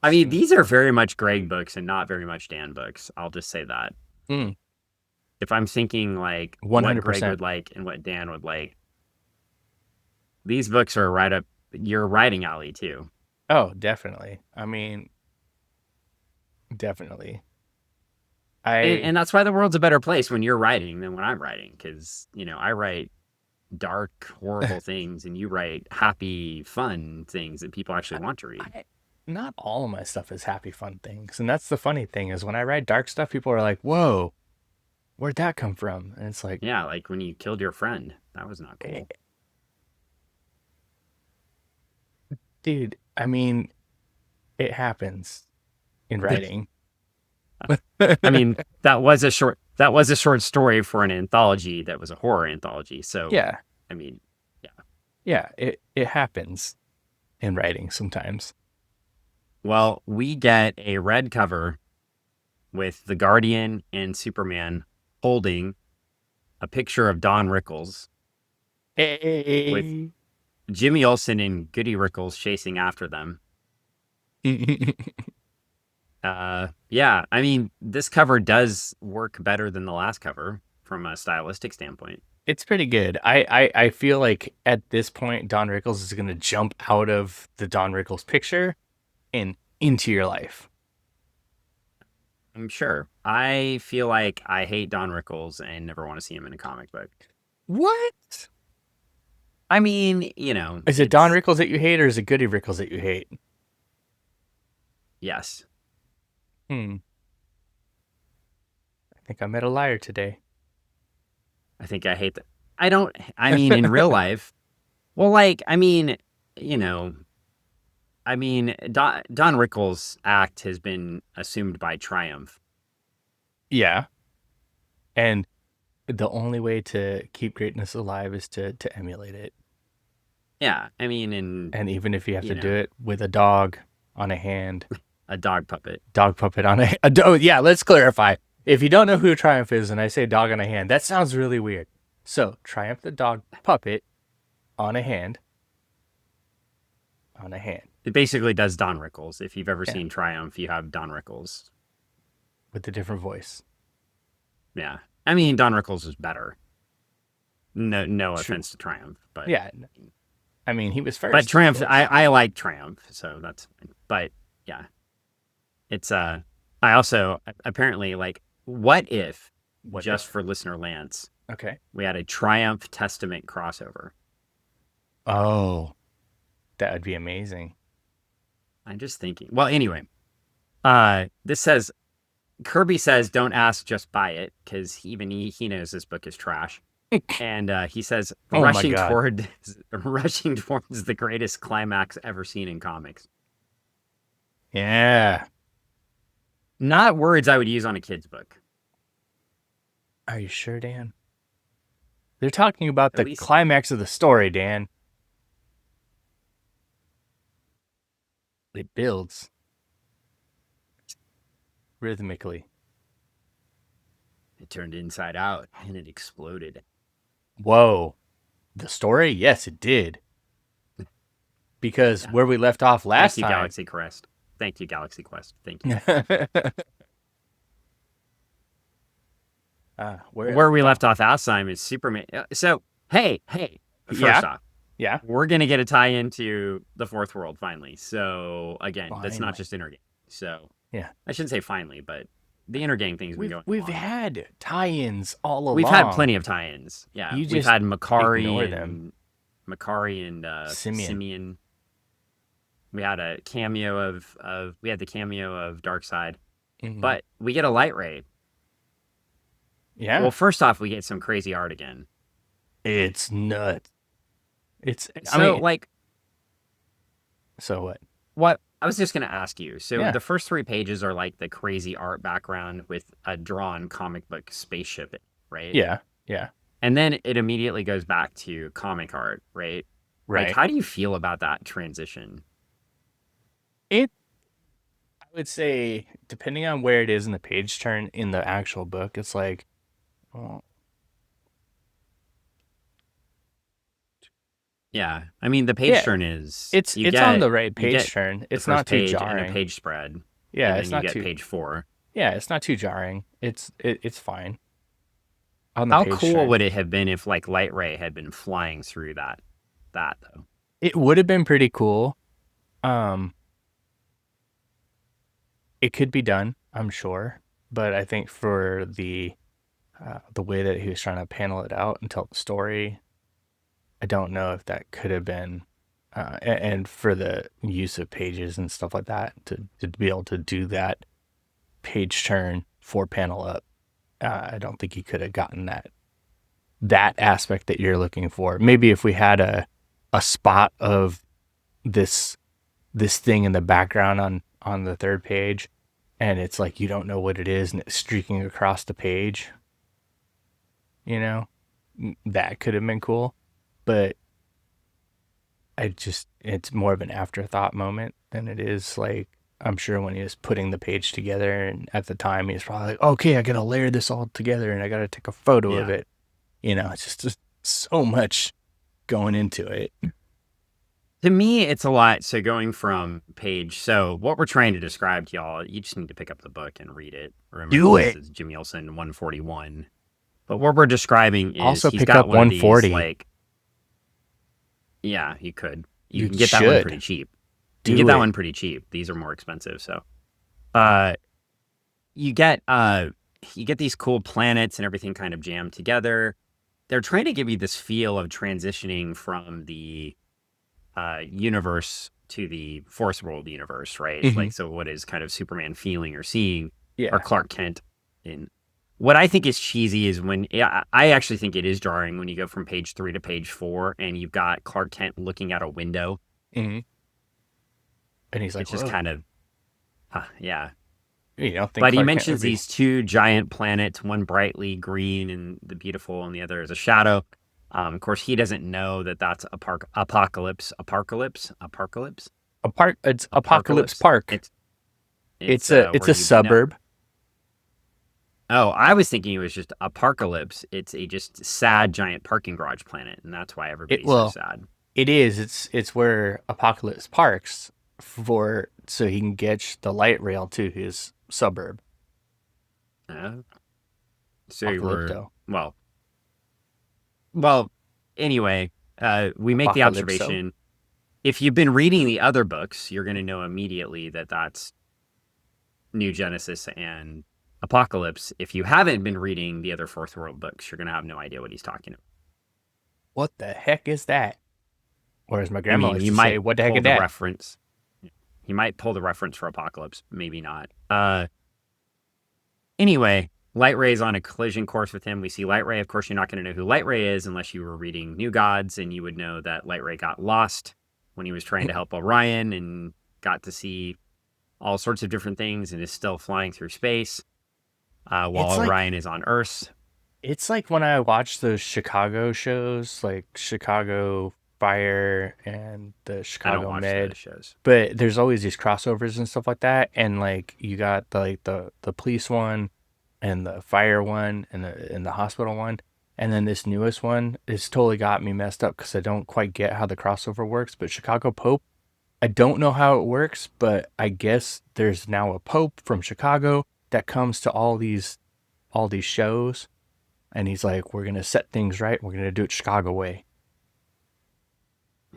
A: I mean, these are very much Greg books and not very much Dan books. I'll just say that.
B: Mm.
A: If I'm thinking like
B: 100%.
A: what Greg would like and what Dan would like, these books are right up your writing alley too.
B: Oh, definitely. I mean, definitely.
A: And that's why the world's a better place when you're writing than when I'm writing, because I write dark, horrible things, and you write happy, fun things that people actually want to read.
B: Not all of my stuff is happy, fun things, and that's the funny thing is when I write dark stuff, people are like, "Whoa, where'd that come from?" And it's like,
A: Yeah, like when you killed your friend, that was not cool.
B: dude. I mean, it happens in writing.
A: I mean, that was a short story for an anthology that was a horror anthology. So
B: Yeah.
A: I mean,
B: Yeah, it happens in writing sometimes.
A: well, we get a red cover with the Guardian and Superman holding a picture of Don Rickles,
B: Hey.
A: Jimmy Olsen and Goody Rickles chasing after them. Yeah, I mean, this cover does work better than the last cover from a stylistic standpoint.
B: It's pretty good. I feel like at this point, Don Rickles is going to jump out of the Don Rickles picture and into your life.
A: I'm sure. I feel like I hate Don Rickles and never want to see him in a comic book.
B: What?
A: I mean,
B: Is it Don Rickles that you hate or is it Goody Rickles that you hate?
A: Yes.
B: I think I met a liar today.
A: I think I hate that. I mean, in real life, well, like, I mean, Don Rickles' act has been assumed by Triumph.
B: Yeah. And the only way to keep greatness alive is to emulate it.
A: Yeah, I mean,
B: And even if you have to do it with a dog on a hand.
A: A dog puppet.
B: Dog puppet on a yeah, let's clarify. If you don't know who Triumph is and I say dog on a hand, that sounds really weird. So, Triumph the dog puppet on a hand. On a hand.
A: It basically does Don Rickles. If you've ever seen Triumph, you have Don Rickles.
B: With a different voice.
A: Yeah. I mean, Don Rickles is better. No offense to Triumph, but
B: yeah. I mean, he was first.
A: But Triumph, I like Triumph, so that's fine. But yeah, it's I also apparently like. What if for listener Lance?
B: Okay.
A: We had a Triumph Testament crossover.
B: Oh, that would be amazing.
A: I'm just thinking. Well, anyway, this says Kirby says, "Don't ask, just buy it," because even he knows this book is trash. And he says,
B: Oh my God.
A: rushing towards the greatest climax ever seen in comics.
B: Yeah.
A: Not words I would use on a kid's book.
B: Are you sure, Dan? They're talking about
A: At
B: the
A: least,
B: climax of the story, Dan. It builds rhythmically.
A: it turned inside out and it exploded.
B: Whoa. The story? Yes, it did. Because where we left off last
A: Thank you,
B: time.
A: Galaxy Quest. Thank you, Galaxy Quest. Thank you. Where we left off last time is Superman. So, hey, first off,
B: yeah,
A: we're going to get a tie into the fourth world finally. So, again, that's not just Intergang. So,
B: yeah,
A: I shouldn't say finally, but the Intergang thing's been going
B: We've
A: along.
B: had tie-ins all along.
A: We've had plenty of tie-ins. Yeah,
B: You
A: we've
B: just
A: had Makari
B: ignore
A: and
B: them.
A: Makari and Simeon. We had a cameo of we had the cameo of Darkseid, but we get a Light Ray.
B: Yeah.
A: Well, first off, we get some crazy art again.
B: It's nuts.
A: I mean, like.
B: So what?
A: What? I was just going to ask you. So
B: Yeah.
A: the first 3 pages are like the crazy art background with a drawn comic book spaceship, right?
B: Yeah. Yeah.
A: And then it immediately goes back to comic art, right?
B: Right.
A: Like, how do you feel about that transition?
B: I would say, depending on where it is in the page turn in the actual book, it's like, oh.
A: Yeah, I mean the page turn is
B: it's on the right page turn. It's not too jarring.
A: And a page spread.
B: Yeah,
A: and
B: it's
A: then
B: not
A: you get
B: too.
A: page 4.
B: Yeah, it's not too jarring. It's fine. On
A: How cool would it have been if like Light Ray had been flying through that though?
B: It would have been pretty cool. It could be done, I'm sure, but I think for the way that he was trying to panel it out and tell the story, I don't know if that could have been, and for the use of pages and stuff like that, to be able to do that page turn 4 panel up, I don't think he could have gotten that aspect that you're looking for. Maybe if we had a spot of this thing in the background on the 3rd page, and it's like you don't know what it is, and it's streaking across the page, that could have been cool. But it's more of an afterthought moment than it is like, I'm sure when he was putting the page together, and at the time he was probably like, okay, I gotta layer this all together and I gotta take a photo of it. It's just so much going into it.
A: To me, it's a lot. So going from page, so what we're trying to describe to y'all, you just need to pick up the book and read it. Remember, this is Jimmy Olsen 141. But what we're describing is
B: also
A: he's
B: pick
A: got
B: up
A: one
B: 140.
A: of these, like, yeah, you could. You can get that one pretty cheap. You can get that one pretty cheap. These are more expensive. So, you get these cool planets and everything kind of jammed together. They're trying to give you this feel of transitioning from the universe to the Force World universe, right?
B: Mm-hmm.
A: Like, so what is kind of Superman feeling or seeing,
B: yeah,
A: or Clark Kent. In what I think is cheesy is when I actually think it is jarring when you go from page 3 to page 4 and you've got Clark Kent looking out a window,
B: and he's like,
A: it's just kind of, yeah.
B: But
A: he mentions these 2 giant planets, one brightly green and the beautiful, and the other is a shadow. Of course, he doesn't know that that's Apocalypse.
B: It's Apocalypse Park. It's a suburb.
A: Oh, I was thinking it was just Apocalypse. It's a just sad giant parking garage planet, and that's why everybody's so sad.
B: It is. It's where Apocalypse parks so he can get the light rail to his suburb.
A: So you were well. Anyway, we make the observation. If you've been reading the other books, you're going to know immediately that that's New Genesis and Apocalypse. If you haven't been reading the other Fourth World books, you're going to have no idea what he's talking about.
B: What the heck is that? Or as my grandma used to say, what the heck is that?
A: Reference. He might pull the reference for Apocalypse, maybe not. Anyway, Light Ray's on a collision course with him. We see Light Ray. Of course, you're not going to know who Light Ray is unless you were reading New Gods, and you would know that Light Ray got lost when he was trying to help Orion and got to see all sorts of different things and is still flying through space while Orion is on Earth.
B: It's like when I watch those Chicago shows, like Chicago Fire and the Chicago
A: I don't watch
B: Med
A: those shows,
B: but there's always these crossovers and stuff like that, and like you got the police one and the fire one and the hospital one, and then this newest one is totally got me messed up because I don't quite get how the crossover works. But Chicago Pope, I don't know how it works, but I guess there's now a Pope from Chicago that comes to all these shows, and he's like, we're gonna set things right, we're gonna do it Chicago way.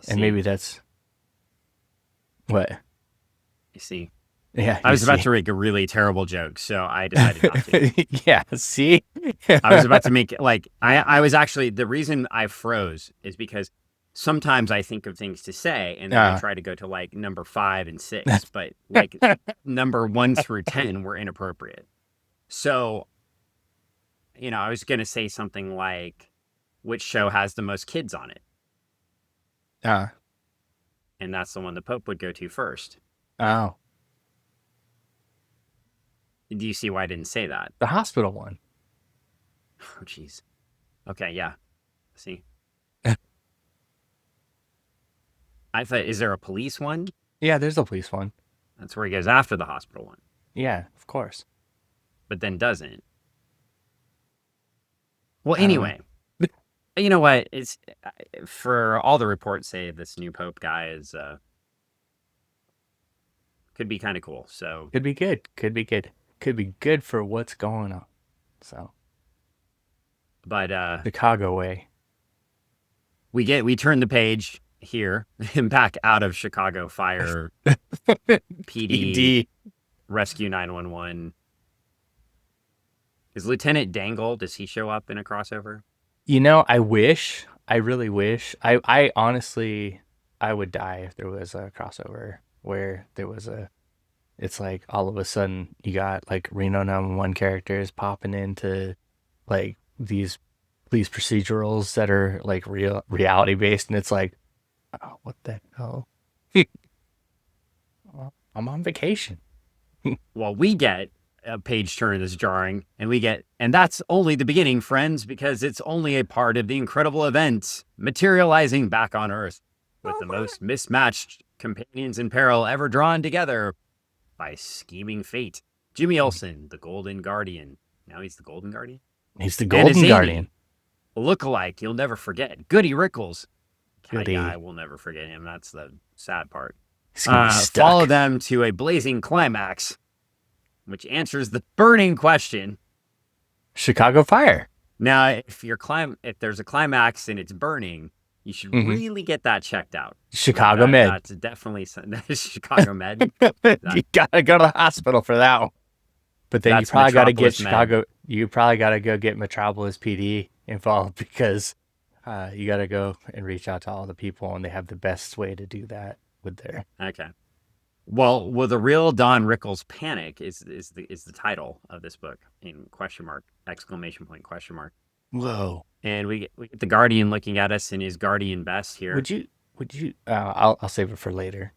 B: And maybe that's what
A: you see.
B: Yeah,
A: I was about to make a really terrible joke, so I decided not to.
B: Yeah, see?
A: I was about to make I was actually, the reason I froze is because sometimes I think of things to say and then I try to go to like number 5 and 6, but like number 1 through 10 were inappropriate. So, I was going to say something like, which show has the most kids on it? And that's the one the Pope would go to first.
B: Oh.
A: Do you see why I didn't say that?
B: The hospital one.
A: Oh, jeez. Okay, yeah. See? I thought, is there a police one?
B: Yeah, there's a police one.
A: That's where he goes after the hospital one.
B: Yeah, of course.
A: But then doesn't. Well, anyway. You know what? It's for all the reports say this new Pope guy is could be kind of cool. So
B: could be good. Could be good for what's going on. So,
A: but
B: Chicago way.
A: We turn the page here and back out of Chicago Fire PD Rescue 911. Is Lieutenant Dangle? Does he show up in a crossover?
B: I wish. I really wish. I honestly, I would die if there was a crossover where there was it's like all of a sudden you got like Reno 911 characters popping into like these police procedurals that are like reality based, and it's like, oh, what the hell? Well, I'm on vacation.
A: Well, we get a page turn that's jarring, and that's only the beginning, friends, because it's only a part of the incredible event materializing back on Earth with the most mismatched companions in peril ever drawn together by scheming fate. Jimmy Olsen, the Golden Guardian. Now he's the Golden Guardian?
B: He's the Golden Guardian.
A: Look-alike you'll never forget. Goody Rickles.
B: Goody.
A: I will never forget him. That's the sad part.
B: Follow
A: them to a blazing climax, which answers the burning question.
B: Chicago Fire.
A: Now, if there's a climax and it's burning, you should really get that checked out.
B: Chicago Med.
A: That's definitely Chicago Med.
B: You gotta go to the hospital for that one. But then you probably gotta get Chicago. You probably gotta go get Metropolis PD involved because you gotta go and reach out to all the people, and they have the best way to do that with their.
A: Okay. Well, the real Don Rickles panic is the title of this book in question mark, exclamation point, question mark.
B: Whoa.
A: And we get the Guardian looking at us in his Guardian best here.
B: Would you I'll save it for later.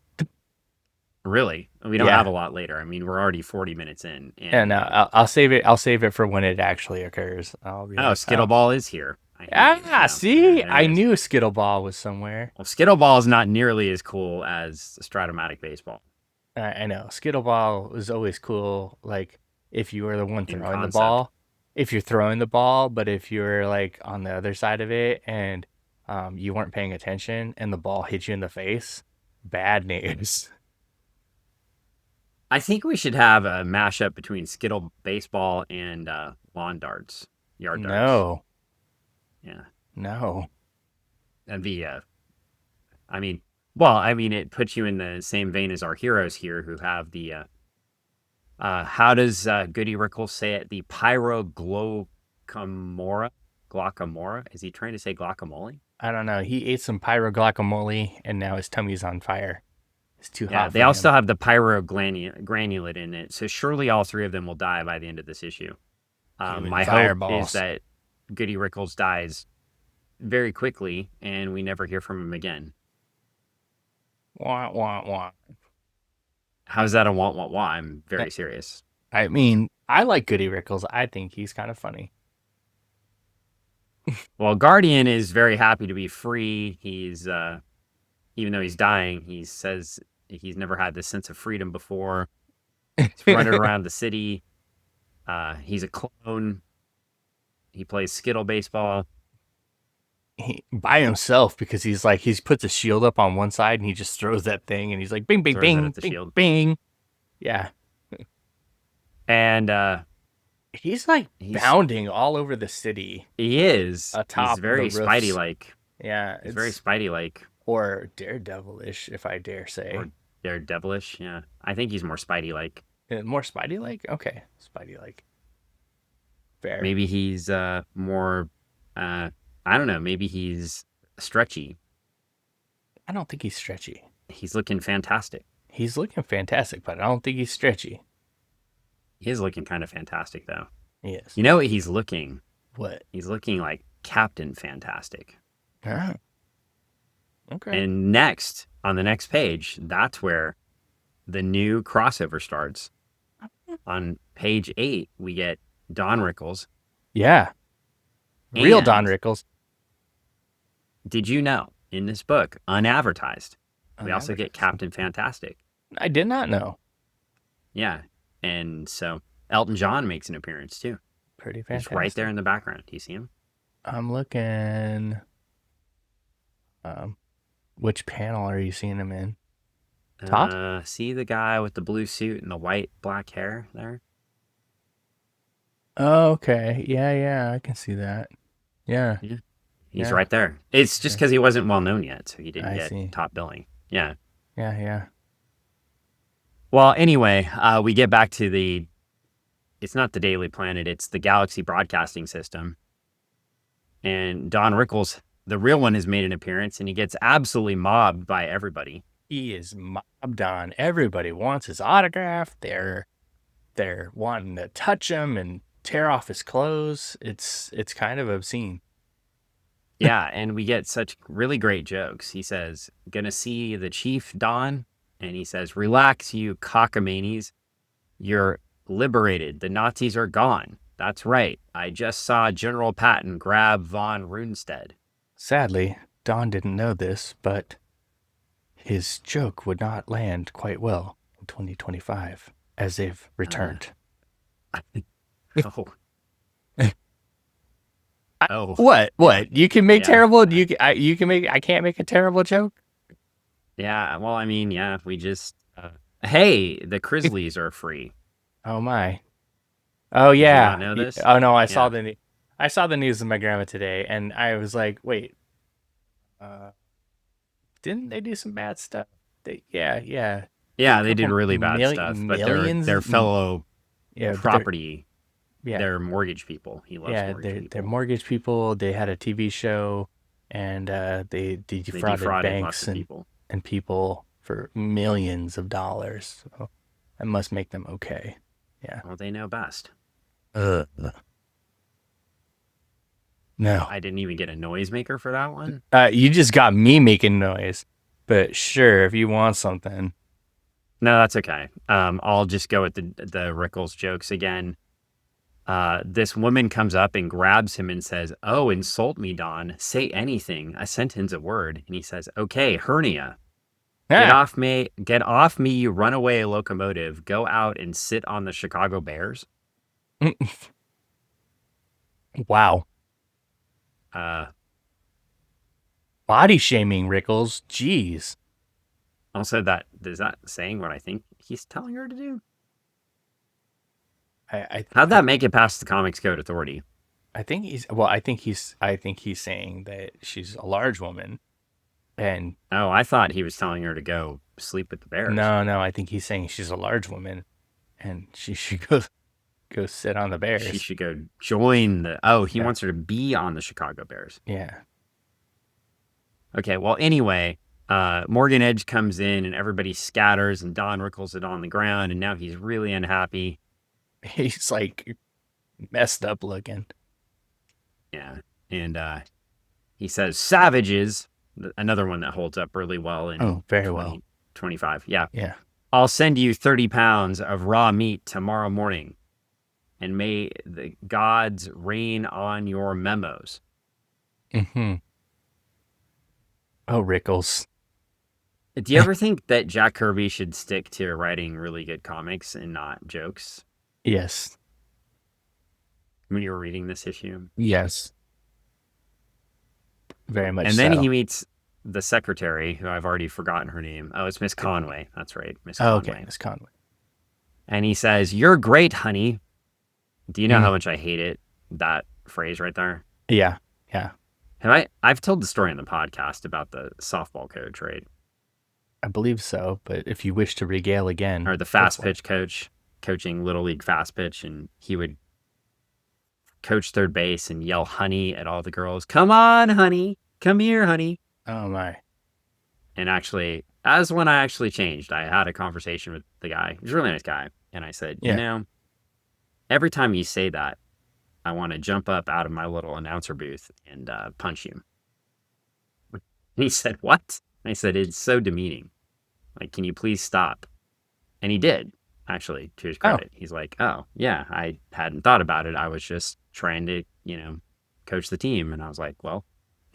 A: Really? We don't have a lot later. I mean, we're already 40 minutes in.
B: And no, I'll save it for when it actually occurs.
A: Skittleball is here.
B: See? I knew Skittleball was somewhere.
A: Well, Skittleball is not nearly as cool as Stratomatic Baseball.
B: I know. Skittleball was always cool, like, if you were the one throwing the ball. If you're throwing the ball, but if you're, like, on the other side of it and you weren't paying attention and the ball hit you in the face, bad news.
A: I think we should have a mashup between Skittle Baseball and lawn darts, yard darts.
B: No.
A: Yeah.
B: No.
A: That'd be, it puts you in the same vein as our heroes here who have the, how does Goody Rickles say it? The pyroglucamora? Guacamora? Is he trying to say guacamole?
B: I don't know. He ate some guacamole and now his tummy's on fire. It's too hot.
A: Yeah, they also have the pyrogranulate in it. So surely all three of them will die by the end of this issue.
B: Human
A: My hope is
B: fireballs.
A: that Goody Rickles dies very quickly and we never hear from him again.
B: Wah, wah, wah.
A: How's that a want, want, want? I'm very serious.
B: I mean, I like Goody Rickles. I think he's kind of funny.
A: Well, Guardian is very happy to be free. He's, even though he's dying, he says he's never had this sense of freedom before. He's running around the city. He's a clone. He plays Skittle baseball.
B: By himself, because he's puts a shield up on one side and he just throws that thing and he's like bing bing
A: Throws it
B: bing
A: at the
B: bing
A: shield.
B: bing. Yeah.
A: And
B: He's like bounding all over the city.
A: he is.
B: Atop
A: He's very
B: the roofs.
A: Spidey-like.
B: Yeah.
A: He's very Spidey-like.
B: Or Daredevilish, if I dare say.
A: Or Daredevilish, yeah. I think he's more Spidey-like.
B: More Spidey-like? Okay. Spidey-like. Fair.
A: Maybe he's more, I don't know, maybe he's stretchy.
B: I don't think he's stretchy.
A: He's looking fantastic.
B: He's looking fantastic, but I don't think he's stretchy.
A: He is looking kind of fantastic, though.
B: He is.
A: You know what he's looking?
B: What?
A: He's looking like Captain Fantastic.
B: Ah. Okay.
A: And next, on the next page, that's where the new crossover starts. On page 8, we get Don Rickles.
B: Yeah. Real
A: And
B: Don Rickles.
A: Did you know, in this book, unadvertised, we also get
B: Unadvertised.
A: Captain Fantastic.
B: I did not know.
A: Yeah. And so Elton John makes an appearance, too.
B: Pretty fantastic.
A: He's right there in the background. Do you see him?
B: I'm looking. Which panel are you seeing him in? Top?
A: See the guy with the blue suit and the white black hair there?
B: Oh, okay. Yeah, I can see that. Yeah.
A: He's
B: Yeah.
A: right there. It's just because he wasn't well known yet, so he didn't
B: I
A: get
B: see.
A: top billing. Yeah.
B: Yeah.
A: Well, anyway, we get back to it's not the Daily Planet, it's the Galaxy Broadcasting System. And Don Rickles, the real one, has made an appearance, and he gets absolutely mobbed by everybody.
B: He is mobbed on. Everybody wants his autograph. They're wanting to touch him and tear off his clothes. It's kind of obscene.
A: Yeah, and we get such really great jokes. He says, "Gonna see the chief, Don?" And he says, "Relax, you cockamanies. You're liberated. The Nazis are gone. That's right. I just saw General Patton grab von Rundstedt."
B: Sadly, Don didn't know this, but his joke would not land quite well in 2025 as they've returned.
A: Oh. Oh.
B: What? You can make
A: Yeah.
B: terrible. You can make. I can't make a terrible joke.
A: Yeah, well, I mean, yeah, we just... hey, the Grizzlies are free.
B: Oh my. Oh yeah.
A: not know this?
B: Oh no, I saw
A: Yeah.
B: I saw the news of my grandma today, and I was like, wait. Didn't they do some bad stuff? Yeah.
A: Yeah, they did
B: Couple
A: really bad stuff, but their fellow
B: Yeah,
A: property,
B: yeah,
A: they're mortgage people. He loves mortgage
B: they're
A: people.
B: mortgage people. They had a TV show, and they
A: They
B: defrauded
A: defrauded
B: banks
A: lots of people.
B: and people for millions of dollars. So that must make them okay. Yeah.
A: Well, they know best.
B: No.
A: I didn't even get a noisemaker for that one.
B: You just got me making noise. But sure, if you want something.
A: No, that's okay. I'll just go with the Rickles jokes again. This woman comes up and grabs him and says, "Oh, insult me, Don. Say anything, a sentence, a word." And he says, "Okay, hernia. Get off me, you runaway locomotive. Go out and sit on the Chicago Bears."
B: Wow.
A: Uh,
B: Body shaming, Rickles. Jeez.
A: also, is that saying what I think he's telling her to do? How'd that make it past the Comics Code Authority?
B: I think he's saying that she's a large woman, and
A: Oh, I thought he was telling her to go sleep with the Bears.
B: no, I think he's saying she's a large woman, and she should go sit on the Bears.
A: She should go join the... Oh, he
B: Yeah.
A: wants her to be on the Chicago Bears.
B: Yeah.
A: Okay, well, anyway, Morgan Edge comes in and everybody scatters and Don Rickles it on the ground, and now he's really unhappy.
B: He's like Messed up looking.
A: Yeah. And he says, savages, another one that holds up really well in
B: Oh, very well.
A: 2025. Yeah.
B: Yeah.
A: I'll send you 30 pounds of raw meat tomorrow morning, and may the gods rain on your memos.
B: Mm-hmm. Oh, Rickles.
A: Do you ever think that Jack Kirby should stick to writing really good comics and not jokes
B: Yes.
A: when you were reading this issue?
B: Yes. Very much
A: And then he
B: so.
A: meets the secretary, who I've already forgotten her name. Oh, it's Miss Conway. That's right, Miss
B: Oh, okay,
A: Conway.
B: Miss Conway.
A: And he says, "You're great, honey." Do you know
B: Mm.
A: how much I hate it? That phrase right there.
B: Yeah. Yeah.
A: I've told the story on the podcast about the softball coach, right?
B: I believe so. But if you wish to regale again,
A: Or the
B: go
A: fast
B: for it.
A: pitch coach coaching little league fast pitch, and he would coach third base and yell honey at all the girls. Come on, honey. Come here, honey.
B: Oh my.
A: And actually, as when I actually changed, I had a conversation with the guy. He's a really nice guy. And I said, you
B: Yeah.
A: know, every time you say that, I want to jump up out of my little announcer booth and punch you. And he said, what? And I said, it's so demeaning. Like, can you please stop? And he did, actually, to his
B: Oh,
A: credit. He's like, oh, yeah, I hadn't thought about it. I was just trying to, coach the team. And I was like, well,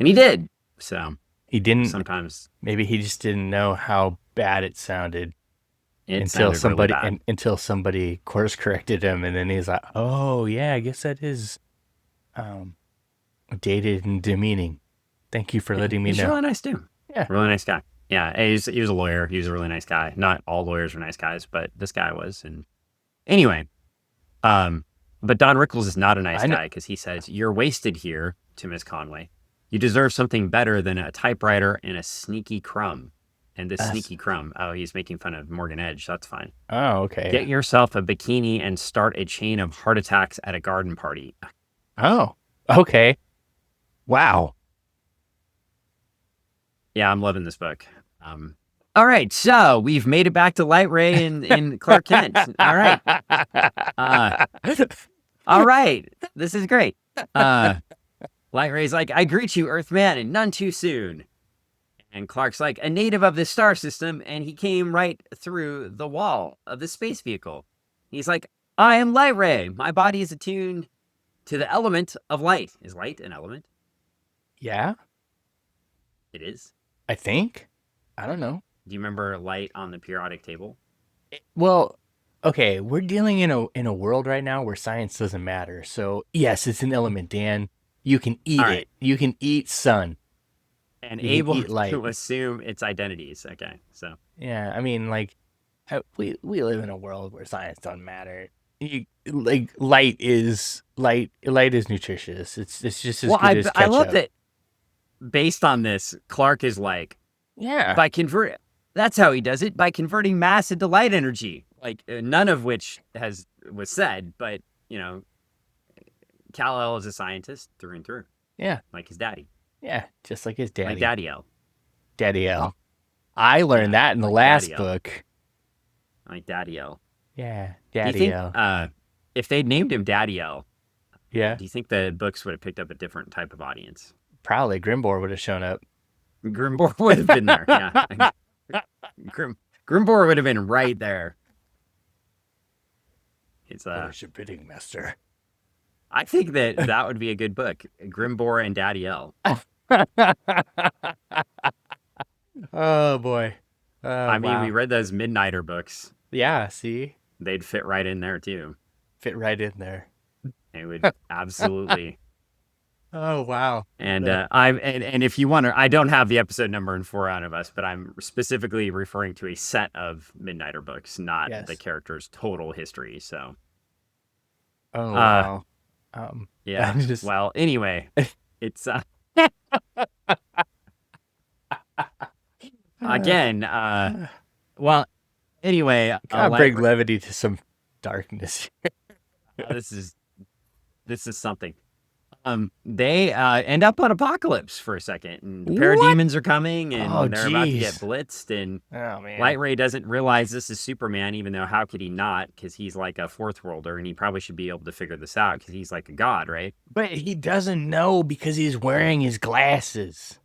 A: and he did. So
B: he didn't.
A: sometimes
B: Maybe he just didn't know how bad it sounded
A: it
B: until
A: sounded really
B: somebody
A: bad.
B: until somebody course corrected him, and then he's like, "Oh yeah, I guess that is dated and demeaning. Thank you for letting me
A: He's
B: know."
A: really nice, too.
B: Yeah.
A: Really nice guy. Yeah, he was a lawyer. He was a really nice guy. Not all lawyers are nice guys, but this guy was. And anyway, but Don Rickles is not a nice guy because he says, "You're wasted here," to Miss Conway. "You deserve something better than a typewriter and a sneaky crumb." And this sneaky crumb, oh, he's making fun of Morgan Edge. That's fine.
B: Oh, okay.
A: Get yourself a bikini and start a chain of heart attacks at a garden party.
B: Oh, okay. Wow.
A: Yeah, I'm loving this book. All right, so we've made it back to Light Ray and Clark Kent. All right. All right. This is great. Light Ray's like, "I greet you, Earthman, and none too soon." And Clark's like, "A native of this star system, and he came right through the wall of the space vehicle." He's like, "I am Light Ray. My body is attuned to the element of light." Is light an element?
B: Yeah,
A: It is.
B: I think. I don't know.
A: Do you remember light on the periodic table?
B: Well, okay, we're dealing in a world right now where science doesn't matter. So yes, it's an element, Dan. You can eat
A: All
B: it.
A: right.
B: You can eat sun.
A: And
B: You can
A: able
B: eat light.
A: to assume its identities. Okay, so
B: Yeah, I mean, like, we live in a world where science doesn't matter. Like light is light. Light is nutritious. It's just as good as ketchup.
A: I love that. Based on this, Clark is like,
B: Yeah.
A: by convert. That's how he does it, by converting mass into light energy. Like none of which was said, but Kal-El is a scientist through and through,
B: Yeah.
A: like his daddy,
B: Yeah. Just like his daddy.
A: like Daddy L,
B: Daddy L. I learned that in the last
A: Daddy L.
B: book.
A: like Daddy L.
B: Yeah.
A: Do you
B: Daddy
A: think
B: L.
A: if they'd named him Daddy L,
B: Yeah.
A: do you think the books would have picked up a different type of audience?
B: Probably Grimbor would have shown up.
A: Grimbor would have been there. Yeah. Grimbor would have been right there. It's
B: What is your bidding, master?
A: I think that would be a good book, Grimbor and Daddy L.
B: Oh boy.
A: I mean,
B: wow.
A: we read those Midnighter books.
B: Yeah, see?
A: They'd fit right in there too.
B: Fit right in there.
A: It would absolutely.
B: Oh wow.
A: And and if you want to, I don't have the episode number in front of us, but I'm specifically referring to a set of Midnighter books, not
B: Yes.
A: the character's total history. So
B: Oh wow.
A: yeah.
B: just-
A: Well, anyway, it's again. Well, anyway,
B: Gotta bring levity to some darkness.
A: this is something. They end up on Apocalypse for a second, and the
B: What?
A: parademons are coming,
B: Oh,
A: and they're about to get
B: jeez.
A: blitzed, and
B: Oh, man.
A: Light Ray doesn't realize this is Superman, even though how could he not? Because he's like a fourth worlder, and he probably should be able to figure this out because he's like a god, right?
B: But he doesn't know because he's wearing his glasses.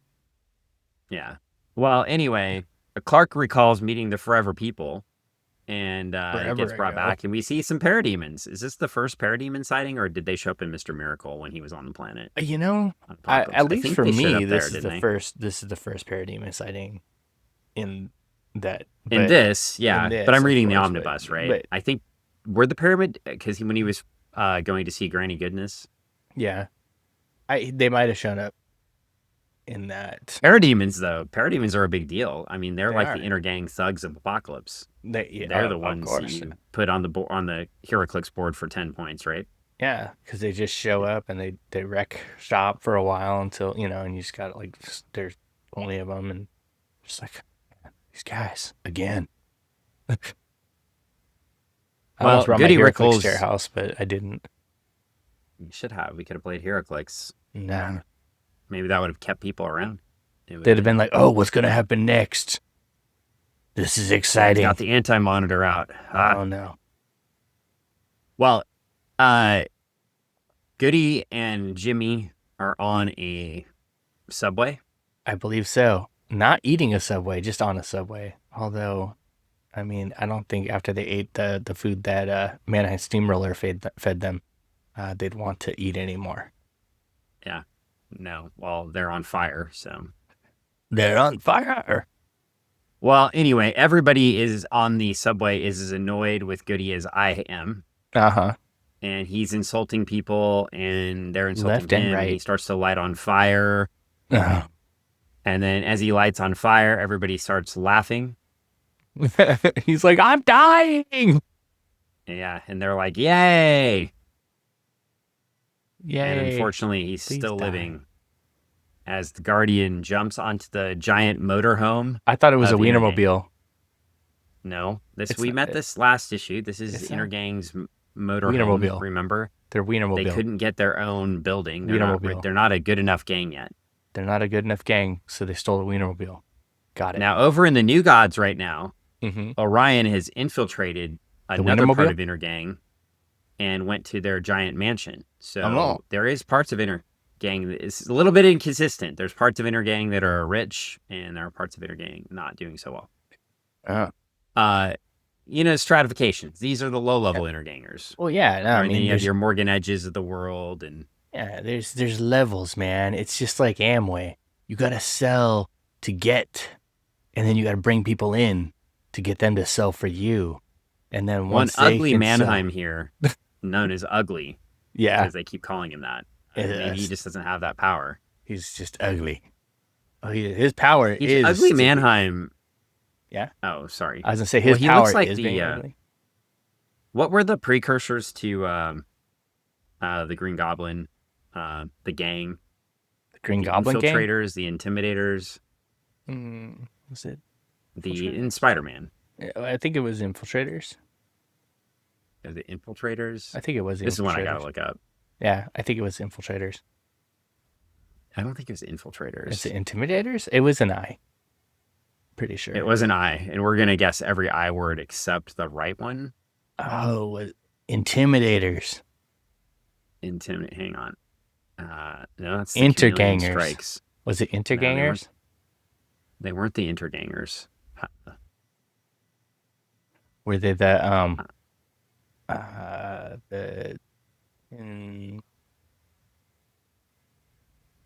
A: Yeah. Well, anyway, Clark recalls meeting the Forever People, and he
B: Forever
A: gets brought
B: ago.
A: back, and we see some parademons. Is this the first parademon sighting, or did they show up in Mr. Miracle when he was on the planet
B: You know,
A: on Apocalypse?
B: at
A: I
B: least
A: think
B: for
A: they showed
B: me,
A: up there, didn't they?
B: this is the first parademon sighting in that.
A: In
B: But
A: this,
B: in
A: yeah, but
B: this,
A: I'm
B: of
A: reading the
B: course,
A: omnibus, right?
B: but
A: I think were the pyramid because when he was going to see Granny Goodness.
B: yeah, they might have shown up in that.
A: Parademons, though, parademons are a big deal. I mean, they're
B: They
A: like the
B: are.
A: inner gang thugs of Apocalypse.
B: Yeah,
A: They're the
B: of
A: ones that
B: course.
A: you put on the HeroClix board for 10 points, right?
B: Yeah, because they just show up and they wreck shop for a while until and you just got like there's 20 of them and just like these guys again. I
A: Well,
B: almost brought my
A: Goody
B: HeroClix share
A: Rickles,
B: house, but I didn't.
A: you should have. We could have played HeroClix.
B: Nah.
A: Maybe that would have kept people around. It would
B: They'd have been like, "Oh, what's gonna happen next? This is exciting."
A: got the anti-monitor out.
B: Oh no.
A: Well, uh, Goody and Jimmy are on a subway.
B: I believe so. Not eating a Subway, just on a Subway. Although, I mean, I don't think after they ate the food that Manheim Steamroller fed them, they'd want to eat anymore.
A: Yeah. No. Well, they're on fire, so.
B: They're on fire.
A: Well, anyway, everybody is on the subway is as annoyed with Goody as I am.
B: Uh-huh.
A: And he's insulting people, and they're insulting
B: Left and
A: him, and he
B: right.
A: starts to light on fire.
B: Uh-huh.
A: And then as he lights on fire, everybody starts laughing.
B: He's like, I'm dying.
A: Yeah, and they're like, yay!
B: Yay.
A: And unfortunately, he's
B: Please
A: still
B: die.
A: living as the Guardian jumps onto the giant motorhome.
B: I thought it was a
A: of Inner Gang.
B: Wienermobile.
A: No,
B: It's
A: we
B: not-
A: met this last issue. This is
B: it's
A: Inner
B: not-
A: Gang's motorhome.
B: Wienermobile.
A: Remember,
B: They're Wienermobile.
A: they couldn't get their own building.
B: Wienermobile.
A: They're not a good enough gang yet.
B: They're not a good enough gang, so they stole the Wienermobile. Got it.
A: Now, over in the New Gods right now,
B: Mm-hmm.
A: Orion has infiltrated another
B: Wienermobile?
A: part of Inner Gang and went to their giant mansion. So
B: no.
A: there is parts of Inner Gang that is a little bit inconsistent. There's parts of Inner Gang that are rich, and there are parts of Inner Gang not doing so well. Stratifications. These are the low-level Inner Gangers.
B: Well, yeah. No, I mean,
A: you have your Morgan Edges of the world, and
B: yeah, there's levels, man. It's just like Amway. You gotta sell to get, and then you gotta bring people in to get them to sell for you. And then
A: one
B: once they
A: ugly
B: can
A: Mannheim here, known as Ugly,
B: yeah,
A: because they keep calling him that. Maybe he just doesn't have that power.
B: He's just ugly. Oh, his power
A: He's
B: is
A: Ugly Mannheim.
B: Yeah.
A: Oh, sorry.
B: I was gonna say his
A: he
B: power
A: looks like
B: is being ugly.
A: What were the precursors to the Green Goblin, the gang,
B: The Green Goblin gang.
A: infiltrators, the intimidators,
B: Was it
A: in Spider-Man?
B: I think it was Infiltrators.
A: The infiltrators.
B: I think it was.
A: This is one I
B: Infiltrators.
A: gotta look up.
B: Yeah, I think it was Infiltrators.
A: I don't think it was infiltrators.
B: Is it Intimidators? It was an I. Pretty sure.
A: It was an I, and we're gonna guess every I word except the right one.
B: Oh, Intimidators.
A: Hang on. No, that's the
B: Intergangers.
A: Chameleon Strikes.
B: Was it Intergangers?
A: They weren't the Intergangers.
B: Were they the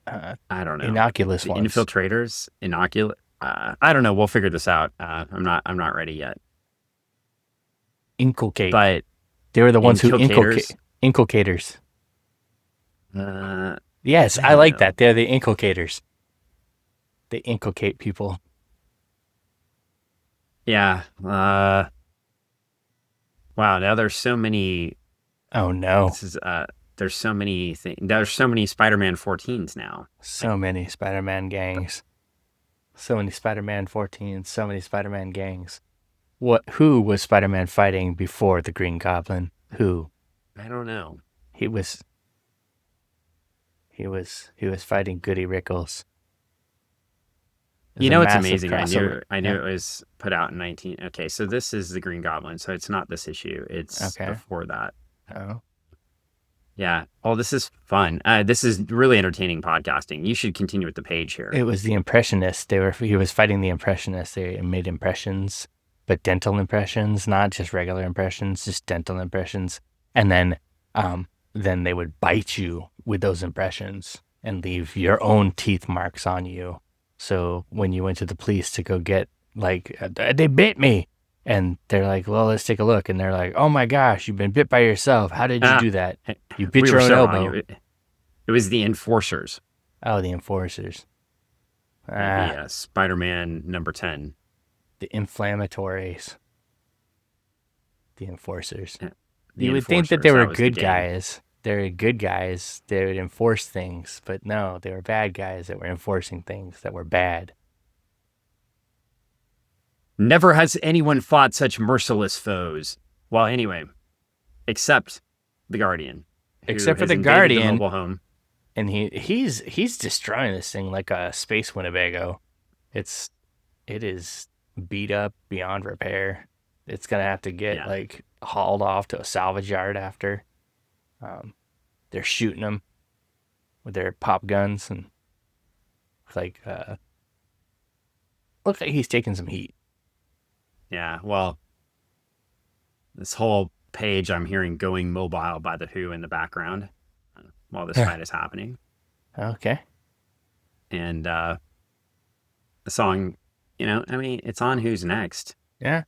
A: I don't know.
B: innocuous
A: The
B: ones?
A: infiltrators, I don't know. We'll figure this out. I'm not ready yet.
B: Inculcate.
A: But
B: they were the ones who
A: Infilcators?
B: inculcators.
A: Uh,
B: Yes,
A: I
B: I
A: don't
B: like
A: know.
B: that. They're the inculcators. They inculcate people.
A: yeah. Wow. Now there's so many.
B: Oh no.
A: There's so many things. There's so many Spider-Man 14s now.
B: So many Spider-Man gangs. So many Spider-Man 14s. So many Spider-Man gangs. Who was Spider-Man fighting before the Green Goblin? Who?
A: I don't know.
B: He was He was fighting Goody Rickles. It was
A: You
B: a
A: know, it's
B: massive
A: amazing.
B: crossover.
A: I knew
B: Yeah.
A: it was put out in 19. Okay, so this is the Green Goblin. So it's not this issue. It's
B: Okay.
A: before that.
B: Oh.
A: Yeah. Oh, this is fun. This is really entertaining podcasting. You should continue with the page here.
B: It was the Impressionists. He was fighting the Impressionists. They made impressions, but dental impressions, not just regular impressions, just dental impressions. And then they would bite you with those impressions and leave your own teeth marks on you. So when you went to the police to go get they bit me, and they're like, well, let's take a look. And they're like, oh my gosh, you've been bit by yourself. How did you
A: Ah,
B: do that? You bit
A: we
B: your
A: were
B: own
A: so wrong.
B: elbow.
A: It was the Enforcers.
B: Oh, the Enforcers.
A: The Spider-Man number 10.
B: The inflammatories. The Enforcers.
A: The
B: You would think that
A: Enforcers,
B: they were
A: that was the
B: good
A: gang.
B: guys. They were good guys. They would enforce things, but no, they were bad guys that were enforcing things that were bad.
A: Never has anyone fought such merciless foes. Well, anyway, except the Guardian, who
B: Except for
A: has
B: the
A: invaded
B: Guardian,
A: the mobile home.
B: and he's destroying this thing like a space Winnebago. It is beat up beyond repair. It's gonna have to get
A: Yeah.
B: hauled off to a salvage yard after. They're shooting them with their pop guns, and looks like he's taking some heat.
A: Yeah, well, this whole page I'm hearing Going Mobile by The Who in the background while this fight is happening.
B: Okay.
A: And the song, I mean, it's on Who's Next.
B: Yeah.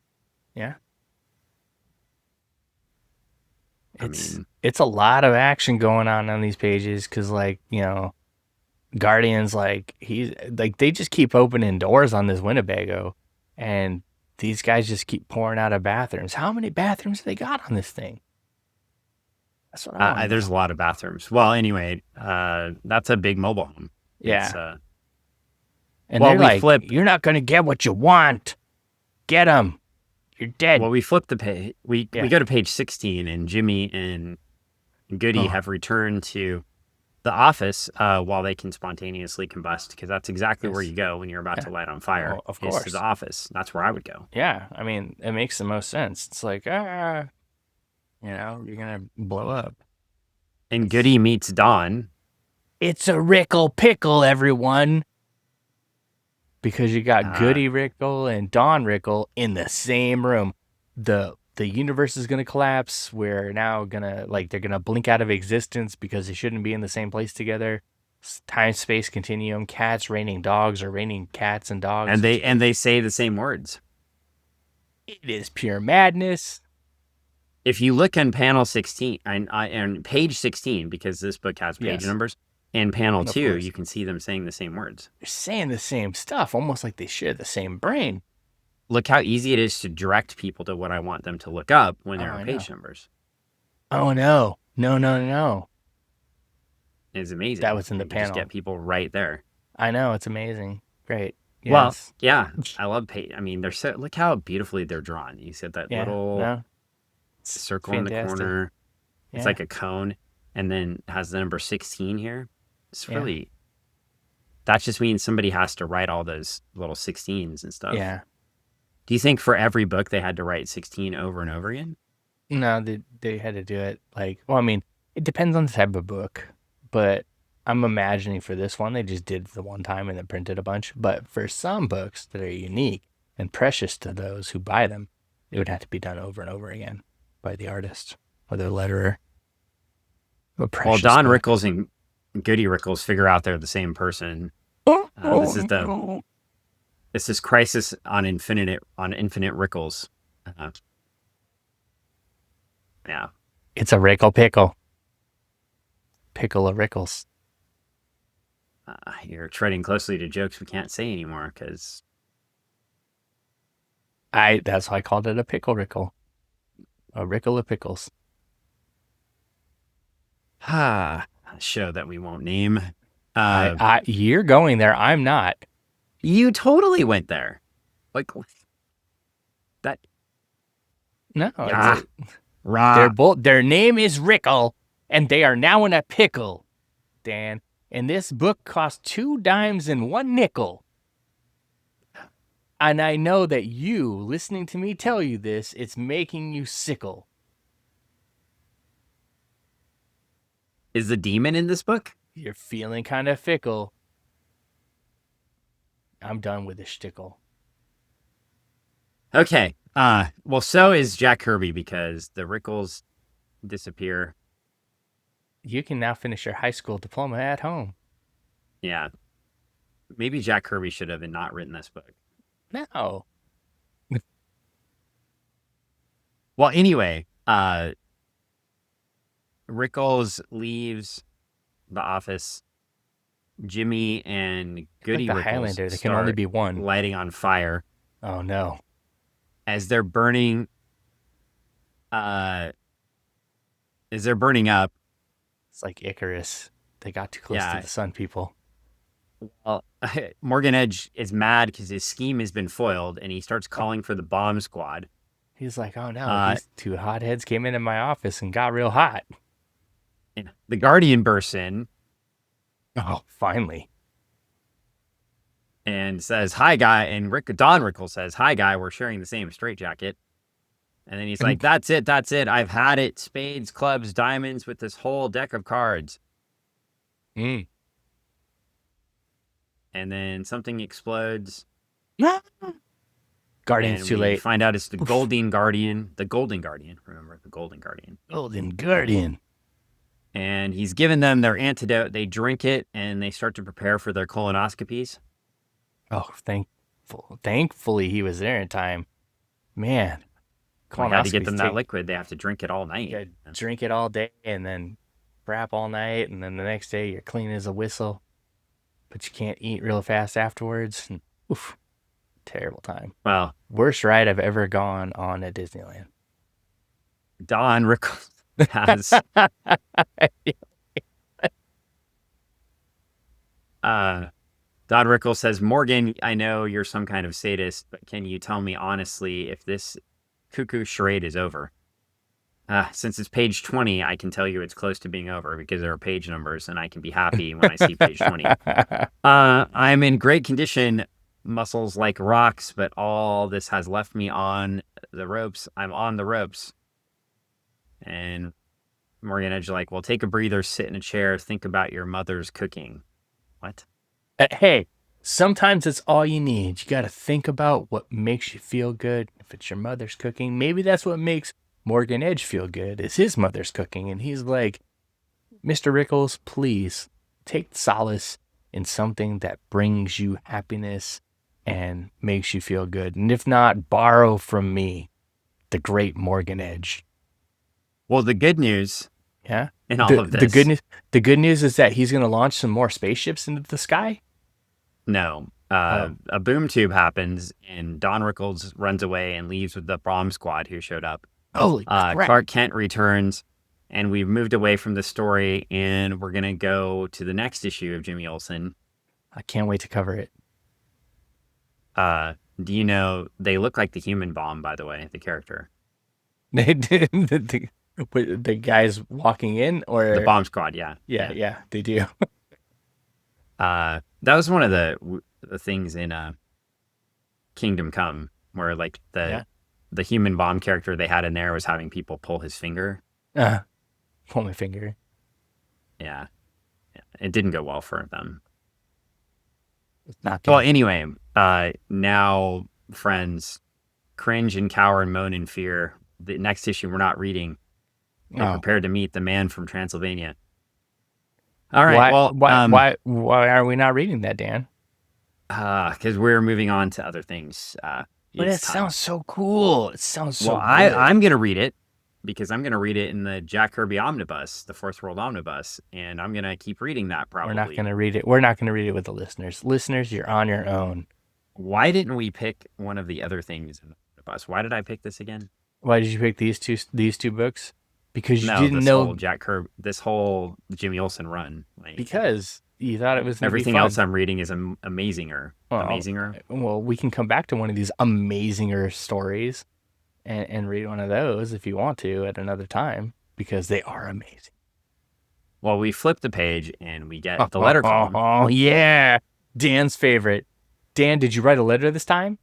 A: I mean,
B: It's a lot of action going on these pages because, Guardians, they just keep opening doors on this Winnebago, and these guys just keep pouring out of bathrooms. How many bathrooms have they got on this thing? That's what I want.
A: there's a lot of bathrooms. Well, anyway, that's a big mobile home.
B: Yeah. And
A: well,
B: they're
A: we
B: like,
A: flip.
B: you're not going to get what you want. Get them. You're dead.
A: Well, we flip the page. We go to page 16, and Jimmy and Goody have returned to the office while they can spontaneously combust, because that's exactly where you go when you're about to light on fire.
B: Well, of course.
A: To the office. That's where I would go.
B: Yeah, I mean, it makes the most sense. It's like, you're going to blow up.
A: And Goody meets Dawn.
B: It's a Rickle pickle, everyone. Because you got Goody Rickle and Dawn Rickle in the same room. The universe is going to collapse. We're now going to, they're going to blink out of existence because they shouldn't be in the same place together. Time-space continuum, cats raining dogs or raining cats and dogs.
A: And they say the same words.
B: It is pure madness.
A: If you look on panel 16, and page 16, because this book has page numbers, and panel 2, you can see them saying the same words.
B: They're saying the same stuff, almost like they share the same brain.
A: Look how easy it is to direct people to what I want them to look up when there are page numbers.
B: Oh, no. No.
A: It's amazing.
B: That was in the panel.
A: Just get people right there.
B: I know. It's amazing. Great. Yes.
A: Well, yeah. I love page. I mean, look how beautifully they're drawn. You said that little circle in the corner. It's like a cone, and then has the number 16 here. It's really, that just means somebody has to write all those little 16s and stuff.
B: Yeah.
A: Do you think for every book they had to write 16 over and over again?
B: No, they had to do it it depends on the type of book, but I'm imagining for this one, they just did it the one time and then printed a bunch. But for some books that are unique and precious to those who buy them, it would have to be done over and over again by the artist or the letterer.
A: Well, Don Rickles and Goody Rickles figure out they're the same person. This is Crisis on Infinite Rickles. Yeah.
B: It's a Rickle pickle. Pickle of Rickles.
A: You're treading closely to jokes we can't say anymore because
B: that's why I called it a pickle Rickle. A Rickle of pickles.
A: A show that we won't name.
B: You're going there. I'm not.
A: You totally went there. Like that.
B: No.
A: Their
B: name is Rickle, and they are now in a pickle. Dan, And this book cost 2 dimes and 1 nickel. And I know that you, listening to me tell you this, it's making you sickle.
A: Is the demon in this book?
B: You're feeling kind of fickle. I'm done with the shtickle.
A: Okay. Well, so is Jack Kirby because the Rickles disappear.
B: You can now finish your high school diploma at home.
A: Yeah. Maybe Jack Kirby should have not written this book.
B: No.
A: Well, anyway, Rickles leaves the office. Jimmy and Goody
B: Like the
A: Rickles
B: Highlander, there can only be one.
A: lighting on fire
B: Oh no.
A: as they're burning. As they're burning up.
B: It's like Icarus. They got too close to the sun, people.
A: Well, Morgan Edge is mad because his scheme has been foiled, and he starts calling for the bomb squad.
B: He's like, oh no, these 2 hotheads came into my office and got real hot.
A: And the Guardian bursts in.
B: Oh, finally.
A: And says, hi, guy. And Don Rickles says, hi, guy, we're sharing the same straitjacket. And then he's like, that's it. I've had it. Spades, clubs, diamonds with this whole deck of cards.
B: Mm.
A: And then something explodes.
B: Guardian's
A: and
B: too late.
A: Find out it's the Golden Guardian. The Golden Guardian. Remember, the Golden Guardian.
B: Golden Guardian.
A: And he's given them their antidote. They drink it, and they start to prepare for their colonoscopies.
B: Oh, thankfully he was there in time. Man.
A: We had to get them that liquid. They have to drink it all night.
B: You drink it all day and then crap all night, and then the next day you're clean as a whistle, but you can't eat real fast afterwards. And, oof, terrible time.
A: Well,
B: worst ride I've ever gone on at Disneyland.
A: Don Rickles has Don Rickles says, Morgan, I know you're some kind of sadist, but can you tell me honestly if this cuckoo charade is over? Since it's page 20, I can tell you it's close to being over because there are page numbers, and I can be happy when I see page 20. I'm in great condition, muscles like rocks, but all this has left me on the ropes. I'm on the ropes. And Morgan Edge like, well, take a breather, sit in a chair, think about your mother's cooking. What?
B: Hey, sometimes it's all you need. You got to think about what makes you feel good. If it's your mother's cooking, maybe that's what makes Morgan Edge feel good, is his mother's cooking. And he's like, Mr. Rickles, please take solace in something that brings you happiness and makes you feel good. And if not, borrow from me, the great Morgan Edge.
A: Well, the good news,
B: yeah,
A: in all of this,
B: the good news is that he's going to launch some more spaceships into the sky.
A: No, a boom tube happens, and Don Rickles runs away and leaves with the bomb squad who showed up.
B: Holy crap!
A: Clark Kent returns, and we've moved away from the story, and we're gonna go to the next issue of Jimmy Olsen.
B: I can't wait to cover it.
A: Do you know they look like the human bomb? By the way, the character.
B: They did. The guys walking in, or
A: the bomb squad, yeah,
B: they do.
A: That was one of the things in Kingdom Come, where like the human bomb character they had in there was having people pull his finger.
B: Pull my finger.
A: Yeah, it didn't go well for them.
B: It's not good.
A: Well, anyway, now friends cringe and cower and moan in fear. The next issue we're not reading. They're prepared to meet the man from Transylvania. All right.
B: Why are we not reading that, Dan?
A: Because we're moving on to other things.
B: But it sounds so cool. It sounds so.
A: Well, I'm gonna read it because I'm gonna read it in the Jack Kirby Omnibus, the Fourth World Omnibus, and I'm gonna keep reading that. Probably.
B: We're not gonna read it. We're not gonna read it with the listeners. Listeners, you're on your own.
A: Why didn't we pick one of the other things in the Omnibus? Why did I pick this again?
B: Why did you pick these two books? Because you didn't know
A: whole Jack Kirby, this whole Jimmy Olsen run.
B: Because you thought it was
A: everything else I'm reading is amazinger. Amazinger.
B: Well, we can come back to one of these amazinger stories and read one of those if you want to at another time because they are amazing.
A: Well, we flip the page and we get the letter column.
B: Oh, yeah. Dan's favorite. Dan, did you write a letter this time?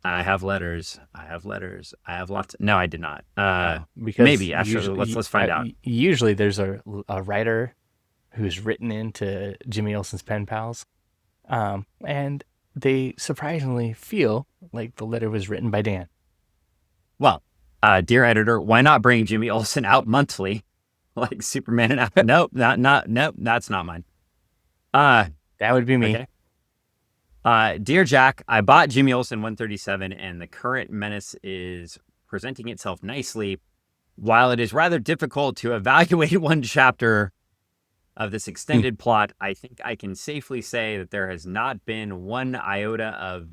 A: I have letters. I have letters. I have lots. No, I did not.
B: Because
A: Maybe actually. Let's find out.
B: Usually there's a writer who's written into Jimmy Olsen's pen pals, and they surprisingly feel like the letter was written by Dan.
A: Well, dear editor, why not bring Jimmy Olsen out monthly, like Superman and Apple? Nope, nope. That's not mine.
B: That would be me.
A: Okay. Dear Jack, I bought Jimmy Olsen 137, and the current menace is presenting itself nicely. While it is rather difficult to evaluate one chapter of this extended plot, I think I can safely say that there has not been one iota of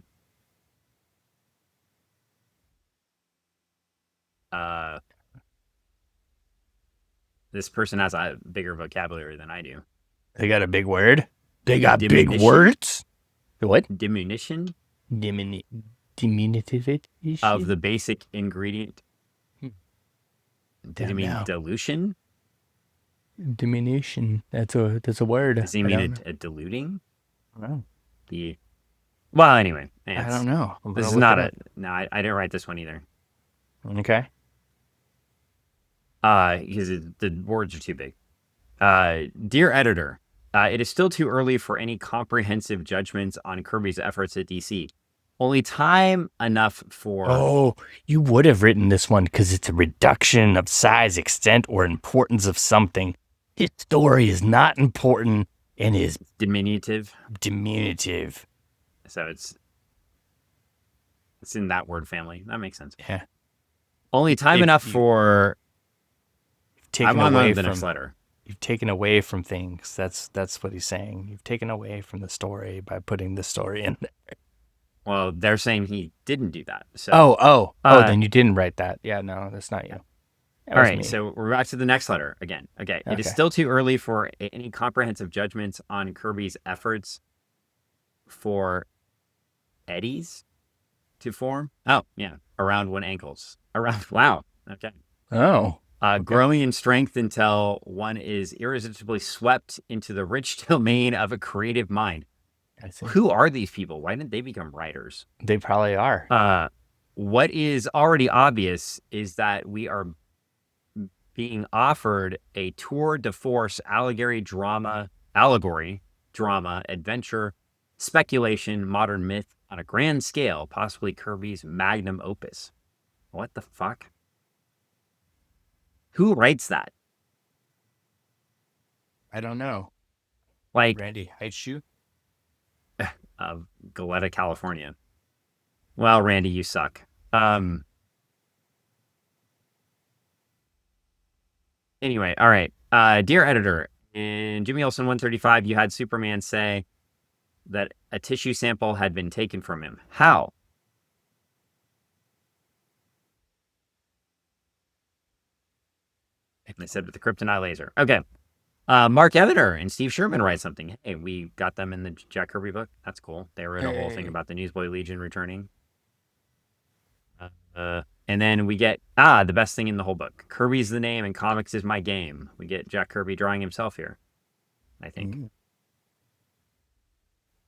A: this person has a bigger vocabulary than I do.
B: They got a big word? They got big words? What?
A: Diminution?
B: Diminutive
A: of the basic ingredient. Does he mean
B: know.
A: dilution?
B: Diminution. That's a word.
A: Does he mean a diluting?
B: No.
A: Well, anyway.
B: I don't know.
A: This is not no, I didn't write this one either.
B: Okay.
A: Because the words are too big. Dear editor, it is still too early for any comprehensive judgments on Kirby's efforts at DC. Only time enough for...
B: Oh, you would have written this one because it's a reduction of size, extent, or importance of something. His story is not important and is
A: diminutive.
B: So
A: it's in that word family. That makes sense.
B: Yeah.
A: Only time enough for...
B: I'm on
A: the next letter.
B: You've taken away from things. That's what he's saying. You've taken away from the story by putting the story in there.
A: Well, they're saying he didn't do that. So.
B: Oh, then you didn't write that. Yeah, no, that's not you.
A: All right, so we're back to the next letter again. Okay. It is still too early for any comprehensive judgments on Kirby's efforts for eddies to form. Oh, yeah, around one ankles. Wow. Okay.
B: Oh.
A: Growing in strength until one is irresistibly swept into the rich domain of a creative mind. Who are these people? Why didn't they become writers?
B: They probably are.
A: What is already obvious is that we are being offered a tour de force allegory, drama, adventure, speculation, modern myth on a grand scale, possibly Kirby's magnum opus. What the fuck? Who writes that?
B: I don't know.
A: Like
B: Randy Heitschu?
A: Of Goleta, California. Well, Randy, you suck. Anyway, all right. Dear editor, in Jimmy Olsen 135, you had Superman say that a tissue sample had been taken from him. How? I said with the kryptonite laser. Okay. Mark Eviter and Steve Sherman write something. Hey, we got them in the Jack Kirby book. That's cool. They wrote a whole thing about the Newsboy Legion returning. And then we get, the best thing in the whole book. Kirby's the name and comics is my game. We get Jack Kirby drawing himself here, I think.
B: Mm.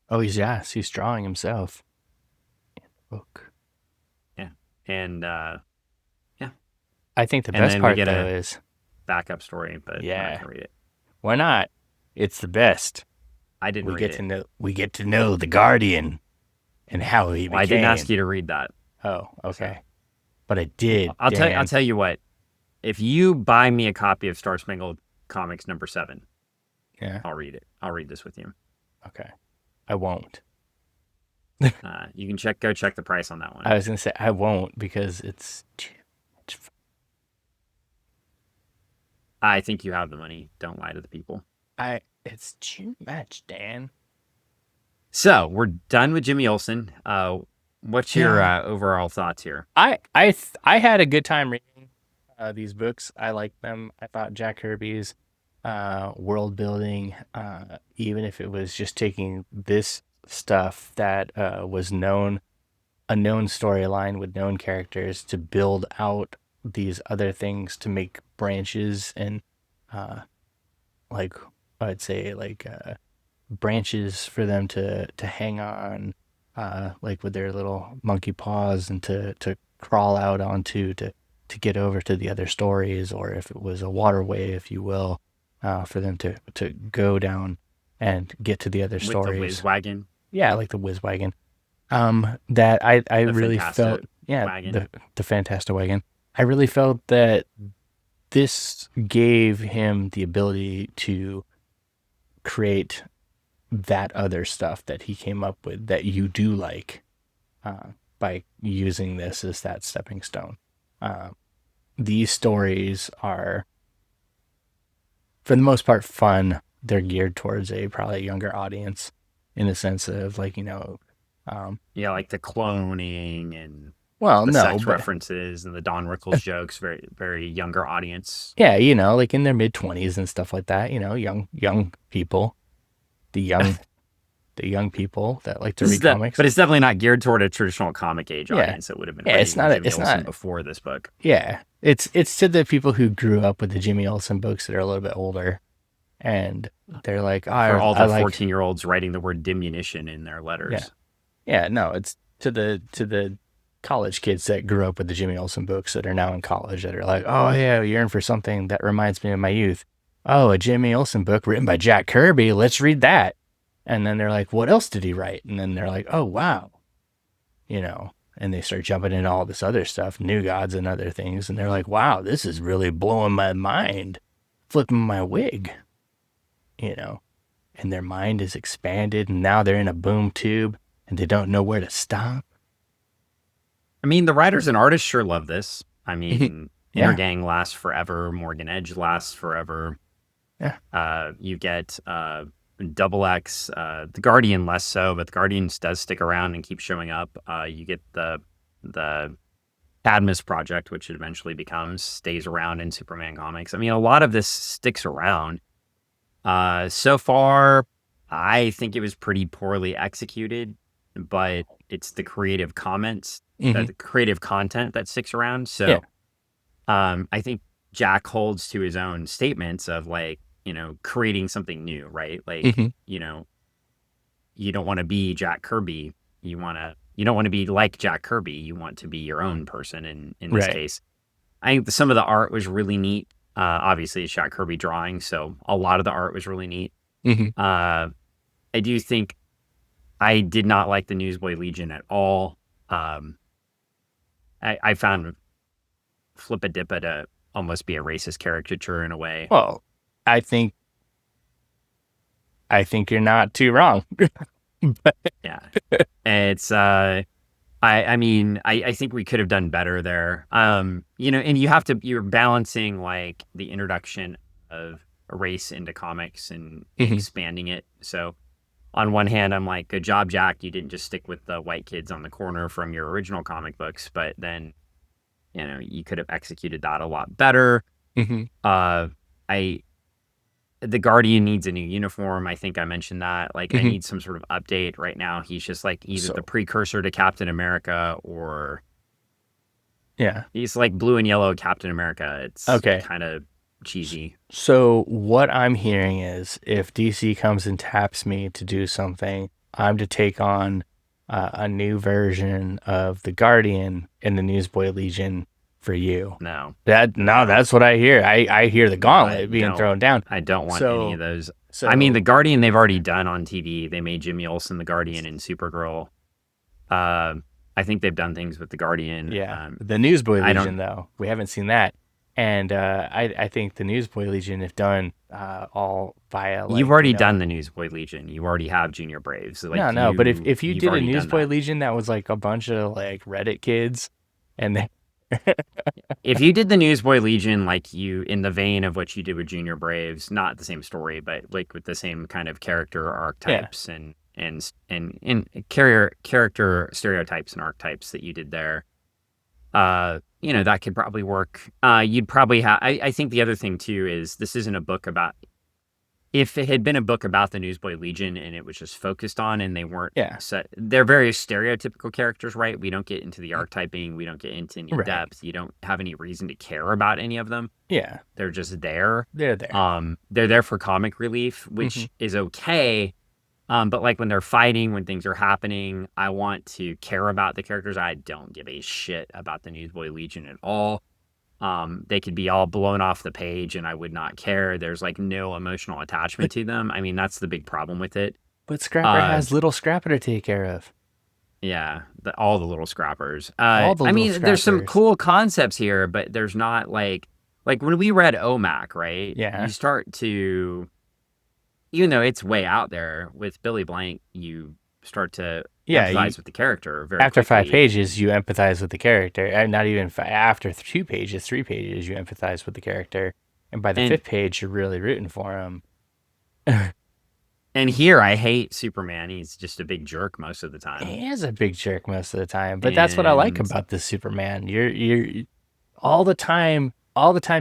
B: Oh, he's drawing himself in the book.
A: Yeah. And, yeah.
B: I think the best part, though, is...
A: backup story, but I'm not gonna read it.
B: Why not? It's the best.
A: I didn't read it.
B: We get to know the Guardian and how he became.
A: I didn't ask you to read that.
B: Oh, okay. But I did.
A: I'll tell you what. If you buy me a copy of Star Spangled Comics #7,
B: yeah,
A: I'll read it. I'll read this with you.
B: Okay. I won't.
A: You can go check the price on that one.
B: I was gonna say I won't because it's too much fun.
A: I think you have the money. Don't lie to the people.
B: It's too much, Dan.
A: So we're done with Jimmy Olsen. What's your overall thoughts here?
B: I had a good time reading these books. I liked them. I thought Jack Kirby's world building, even if it was just taking this stuff that was known, a known storyline with known characters to build out these other things to make branches and like I'd say like branches for them to hang on, like with their little monkey paws and to crawl out onto to get over to the other stories, or if it was a waterway, if you will, for them to go down and get to the other
A: with the
B: stories.
A: whiz wagon,
B: Yeah, like the whiz wagon. That I
A: the
B: really felt,
A: Fantastic
B: yeah,
A: wagon.
B: the Fantastic wagon. I really felt that this gave him the ability to create that other stuff that he came up with that you do like, by using this as that stepping stone. Uh, these stories are, for the most part, fun. They're geared towards a probably younger audience in the sense of like, um,
A: Yeah, like the cloning and
B: well,
A: the
B: no,
A: sex
B: but
A: references and the Don Rickles jokes. Very, very younger audience.
B: yeah, like in their mid 20s and stuff like that. Young people, the young people that like to read comics.
A: But it's definitely not geared toward a traditional comic age
B: Yeah,
A: audience that would have been
B: yeah, it's
A: reading
B: not.
A: Jimmy
B: It's
A: Olsen
B: not.
A: before this book.
B: Yeah, it's to the people who grew up with the Jimmy Olsen books that are a little bit older, and they're like, oh,
A: For all
B: I
A: the
B: like,
A: 14-year-olds writing the word diminution in their
B: yeah,
A: letters.
B: yeah. No, it's to the college kids that grew up with the Jimmy Olsen books that are now in college that are like, oh yeah, yearn for something that reminds me of my youth. Oh, a Jimmy Olsen book written by Jack Kirby. Let's read that. And then they're like, what else did he write? And then they're like, oh wow, and they start jumping into all this other stuff, New Gods and other things, and they're like, wow, this is really blowing my mind, flipping my wig, you know, and their mind is expanded, and now they're in a boom tube, and they don't know where to stop.
A: I mean, the writers and artists sure love this. I mean,
B: Yeah.
A: Intergang lasts forever. Morgan Edge lasts forever.
B: Yeah.
A: You get Double X, the Guardian less so, but the Guardian does stick around and keep showing up. You get the Cadmus Project, which it eventually becomes, stays around in Superman comics. I mean, a lot of this sticks around. So far, I think it was pretty poorly executed, but it's the creative comments,
B: Mhm.
A: the creative content that sticks around. So, I think Jack holds to his own statements of like, creating something new, right? Like,
B: Mhm.
A: you don't want to be Jack Kirby. You don't want to be like Jack Kirby. You want to be your own person. And in this
B: Right.
A: case, I think some of the art was really neat. Obviously, it's Jack Kirby drawing, so a lot of the art was really neat.
B: Mhm.
A: I do think I did not like the Newsboy Legion at all. I found Flippa to almost be a racist caricature in a way.
B: Well, I think you're not too wrong. But
A: Yeah, it's I mean, I think we could have done better there. And you're balancing like the introduction of a race into comics and expanding it. So on one hand, I'm like, good job, Jack. You didn't just stick with the white kids on the corner from your original comic books, but then, you could have executed that a lot better.
B: Mhm.
A: The Guardian needs a new uniform. I think I mentioned that. Like, I
B: Mhm.
A: need some sort of update right now. He's just like either the
B: So
A: precursor to Captain America or
B: yeah.
A: he's like blue and yellow Captain America. It's
B: Okay.
A: kind of cheesy.
B: So what I'm hearing is if DC comes and taps me to do something, I'm to take on a new version of the Guardian and the Newsboy Legion for you.
A: No.
B: That's what I hear. I hear the gauntlet being
A: don't.
B: thrown down.
A: I don't want any of those.
B: So
A: I mean, the Guardian they've already done on TV. They made Jimmy Olsen the Guardian and Supergirl. I think they've done things with the Guardian.
B: yeah, the Newsboy
A: I don't-
B: Legion though we haven't seen that, and I think the Newsboy Legion if done all via like,
A: You've already done the Newsboy Legion. You already have Junior Braves. Like,
B: no, but if you
A: you've
B: did a
A: already done
B: Newsboy
A: that.
B: Legion that was like a bunch of like Reddit kids, and they
A: If you did the Newsboy Legion like you in the vein of what you did with Junior Braves, not the same story, but like with the same kind of character archetypes and character stereotypes and archetypes that you did there, that could probably work. You'd probably have. I think the other thing too is this isn't a book about. if it had been a book about the Newsboy Legion and it was just focused on, and they weren't
B: Yeah.
A: set, they're very stereotypical characters, right? We don't get into the archetyping, we don't get into any
B: Right.
A: depth. You don't have any reason to care about any of them.
B: Yeah.
A: They're just there.
B: They're there.
A: They're there for comic relief,
B: Mm-hmm.
A: which is okay. But like when they're fighting, when things are happening, I want to care about the characters. I don't give a shit about the Newsboy Legion at all. They could be all blown off the page and I would not care. There's like no emotional attachment to them. I mean, that's the big problem with it.
B: But Scrapper has little Scrapper to take care of.
A: Yeah, all the little scrappers.
B: All the
A: I
B: little
A: mean, there's some
B: scrappers.
A: cool concepts here, but there's not like when we read OMAC, right?
B: Yeah.
A: You start to, even though it's way out there with Billy Blank, you start to empathize with the character very
B: after
A: quickly.
B: 5 pages, you empathize with the character. And not even after 2 pages, 3 pages, you empathize with the character. And by the 5th page, you're really rooting for him.
A: And here, I hate Superman. He's just a big jerk most of the time.
B: He is a big jerk most of the time, but that's what I like about this Superman. You're all the time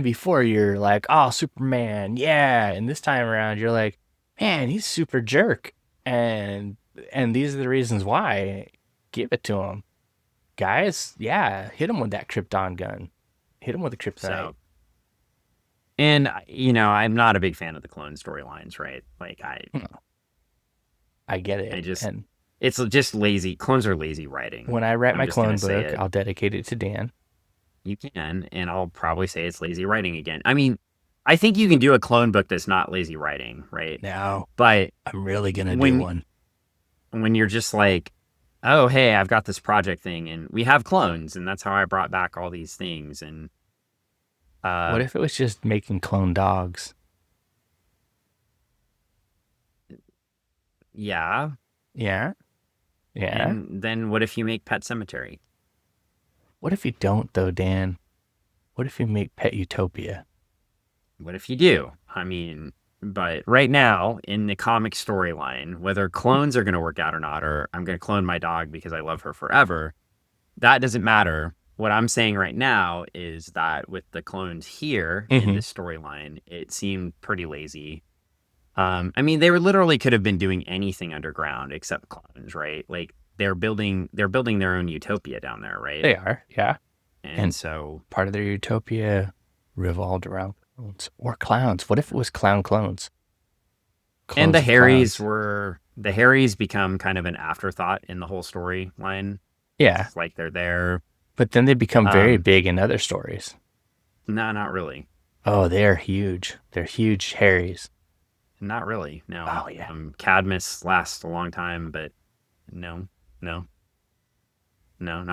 B: before you're like, oh, Superman, yeah. And this time around, you're like, man, he's super jerk. And these are the reasons why. Give it to him. Guys, yeah, hit him with that Krypton gun. Hit him with the kryptonite.
A: So, and, I'm not a big fan of the clone storylines, right? Like,
B: I get it.
A: It's just lazy. Clones are lazy writing.
B: When I write my clone book, I'll dedicate it to Dan.
A: You can, and I'll probably say it's lazy writing again. I mean, I think you can do a clone book that's not lazy writing, right?
B: No.
A: But
B: I'm really going to do one.
A: When you're just like, oh, hey, I've got this project thing, and we have clones, and that's how I brought back all these things. And
B: what if it was just making clone dogs?
A: Yeah.
B: Yeah. Yeah.
A: And then what if you make Pet Cemetery?
B: What if you don't, though, Dan? What if you make Pet Utopia?
A: What if you do? I mean, but right now in the comic storyline, whether clones are going to work out or not, or I'm going to clone my dog because I love her forever, that doesn't matter. What I'm saying right now is that with the clones here in this storyline, it seemed pretty lazy. I mean, they literally could have been doing anything underground except clones, right? Like they're building their own utopia down there, right?
B: They are, yeah.
A: And so
B: part of their utopia revolved around clones or clowns. What if it was clones? Clones
A: and the Harrys become kind of an afterthought in the whole storyline.
B: Yeah,
A: it's like they're there,
B: but then they become very big in other stories.
A: No, not really.
B: Oh, they're huge. They're huge Harrys.
A: Not really. No.
B: Oh yeah.
A: Cadmus lasts a long time, but no, not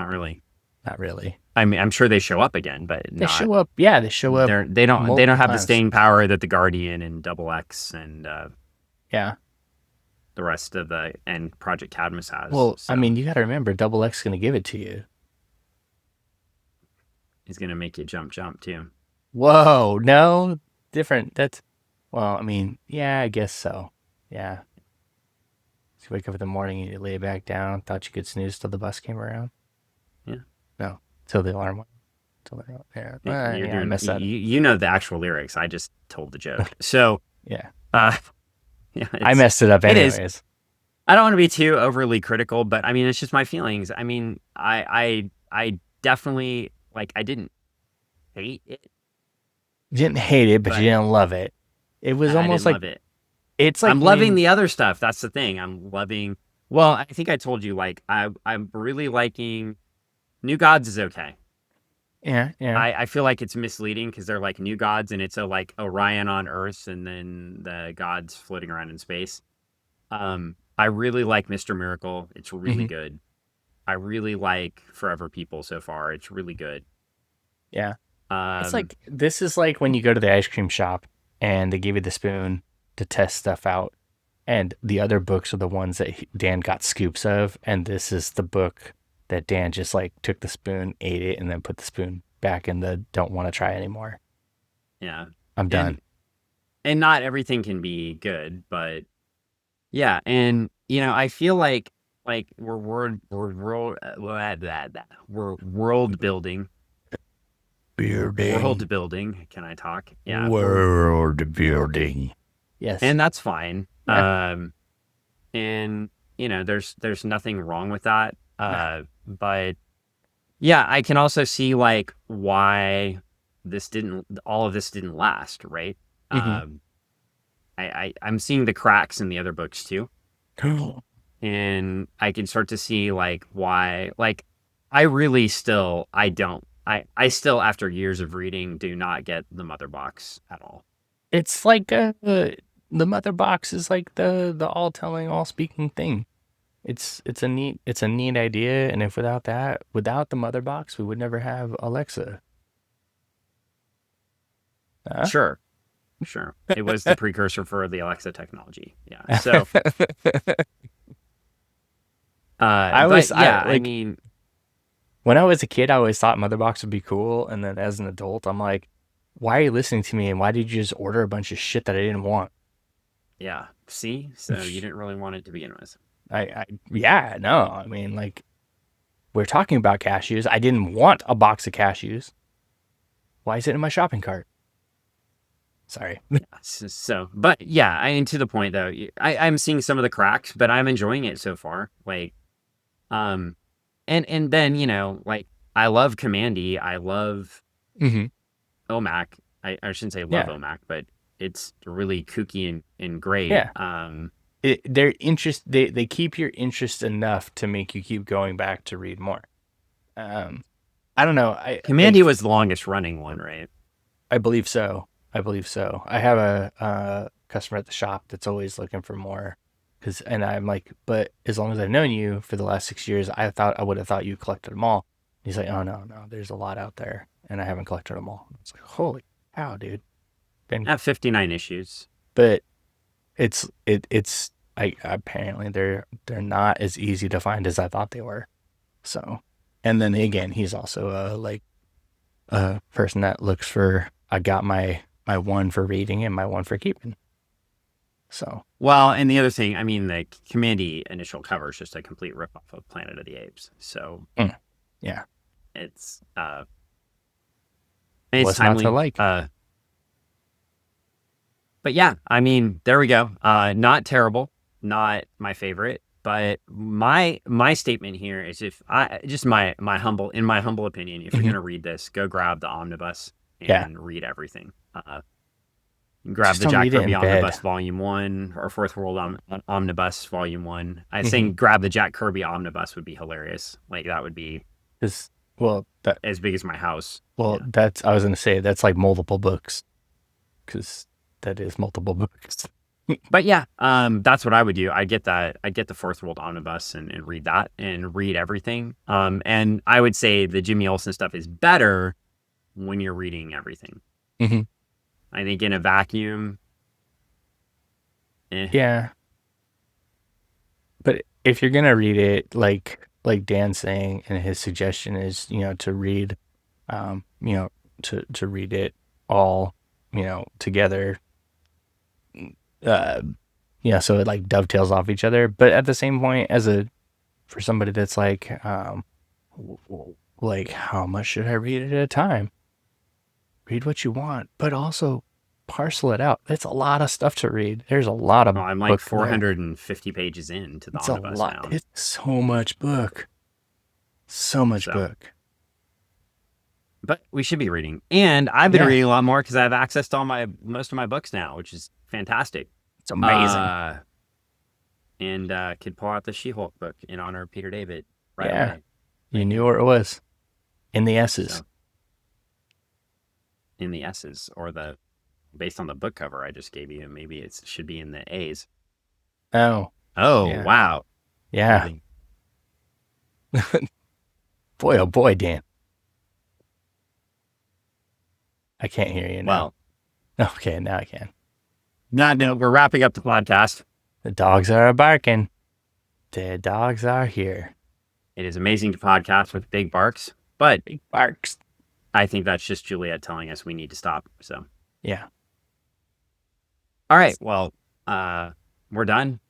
A: really.
B: Not really.
A: I mean, I'm sure they show up again, but
B: they show up. Yeah, they show up.
A: They don't have the staying power that the Guardian and Double X and
B: yeah,
A: the rest of and Project Cadmus has.
B: Well, so. I mean, you got to remember, Double X is going to give it to you.
A: He's going to make you jump too.
B: Whoa, no, different. Well, I mean, yeah, I guess so. Yeah. So you wake up in the morning and you lay back down, thought you could snooze till the bus came around.
A: Yeah.
B: No, till the alarm went.
A: I messed up. You know the actual lyrics. I just told the joke. So
B: yeah.
A: Yeah,
B: I messed it up anyways.
A: It is. I don't want to be too overly critical, but I mean, it's just my feelings. I mean, I definitely, like, I didn't hate it.
B: You didn't hate it, but you didn't love it. It was almost like,
A: love it.
B: It's like
A: I'm loving the other stuff. That's the thing. I'm loving, well, I think I told you, like, I'm really liking New Gods is okay.
B: Yeah.
A: I feel like it's misleading because they're like new gods and it's like Orion on Earth and then the gods floating around in space. I really like Mr. Miracle. It's really good. I really like Forever People so far. It's really good.
B: Yeah. It's like, this is like when you go to the ice cream shop and they give you the spoon to test stuff out. And the other books are the ones that Dan got scoops of. And this is the book that Dan just like took the spoon, ate it, and then put the spoon back in the don't want to try anymore.
A: Yeah.
B: I'm done.
A: And not everything can be good, but yeah. And, I feel like we're world building. World building. Can I talk? Yeah.
B: World building. Yes.
A: and that's fine.
B: Yeah.
A: And there's nothing wrong with that.
B: No.
A: But yeah, I can also see like why all of this didn't last, right?
B: Mm-hmm.
A: Um, I'm seeing the cracks in the other books too, and I can start to see like why. Like, I don't. I still, after years of reading, do not get the mother box at all.
B: It's like the mother box is like the all telling, all speaking thing. It's a neat idea, and if without the mother box, we would never have Alexa. Huh?
A: Sure, sure. It was the precursor for the Alexa technology. Yeah. So,
B: I
A: but
B: always I
A: yeah, I
B: like
A: mean,
B: when I was a kid, I always thought mother box would be cool, and then as an adult, I'm like, why are you listening to me, and why did you just order a bunch of shit that I didn't want?
A: yeah. See, so you didn't really want it to begin with.
B: Yeah, no, I mean, like, we're talking about cashews. I didn't want a box of cashews. Why is it in my shopping cart? Sorry.
A: So, but yeah, I mean, to the point though, I'm seeing some of the cracks, but I'm enjoying it so far. Like, um, and then like I love Commandy, I love
B: Hmm.
A: OMAC. I shouldn't say love
B: Yeah,
A: OMAC, but it's really kooky and great.
B: yeah. Their interest, they keep your interest enough to make you keep going back to read more. Um, I don't know.
A: Commandy was the longest running one, right?
B: I believe so. I believe so. I have a customer at the shop that's always looking for more. And I'm like, but as long as I've known you for the last 6 years, I would have thought you collected them all. He's like, oh no, no, there's a lot out there, and I haven't collected them all. It's like, holy cow, dude.
A: I have 59 issues.
B: But it's I apparently they're not as easy to find as I thought they were. So, and then again, he's also a person that looks for. I got my one for reading and my one for keeping. So
A: Well, and the other thing, I mean, the Commandy initial cover is just a complete ripoff of Planet of the Apes. So
B: yeah,
A: it's and it's
B: what's not to
A: timely.
B: like?
A: But yeah, I mean, there we go. Not terrible, not my favorite, but my statement here is, if I just my humble opinion, if you're
B: Hmm.
A: gonna read this, go grab the omnibus
B: Yeah,
A: and read everything. Grab
B: just
A: the
B: don't
A: Jack
B: read it
A: Kirby
B: in bed.
A: Omnibus Volume One or Fourth World Omnibus Volume One. I
B: Hmm.
A: think grab the Jack Kirby Omnibus would be hilarious. Like, that would be
B: Because well that
A: as big as my house.
B: well
A: Yeah.
B: that's I was gonna say that's like multiple books because that is multiple books.
A: But yeah, that's what I would do. I get that. I get the Fourth World Omnibus and read that and read everything. And I would say the Jimmy Olsen stuff is better when you're reading everything.
B: Hmm.
A: I think in a vacuum,
B: Yeah, but if you're gonna read it, like Dan's saying, and his suggestion is, to read, you know, to read it all, together, uh, so it like dovetails off each other. But at the same point, for somebody that's like, like how much should I read at a time? Read what you want, but also parcel it out. It's a lot of stuff to read. There's a lot of
A: well, I'm like
B: book there.
A: 450 pages into the
B: It's a
A: omnibus
B: lot.
A: now.
B: It's so much book. So much
A: So,
B: book.
A: but we should be reading. And I've been
B: Yeah,
A: reading a lot more because I have access to most of my books now, which is fantastic.
B: it's amazing.
A: Uh, and could pull out the She-Hulk book in honor of Peter David right
B: Yeah,
A: away.
B: you
A: Right
B: knew
A: now.
B: where it was in the S's.
A: So, in the S's, or based on the book cover I just gave you, maybe it should be in the A's.
B: Oh,
A: Oh,
B: yeah,
A: wow.
B: yeah. Boy, oh boy, Dan. I can't hear you now.
A: Well,
B: Okay, now I can.
A: no, we're wrapping up the podcast.
B: The dogs are barking. The dogs are here.
A: It is amazing to podcast with big barks, but
B: Big barks.
A: I think that's just Juliet telling us we need to stop. So,
B: Yeah.
A: all right. Well, we're done.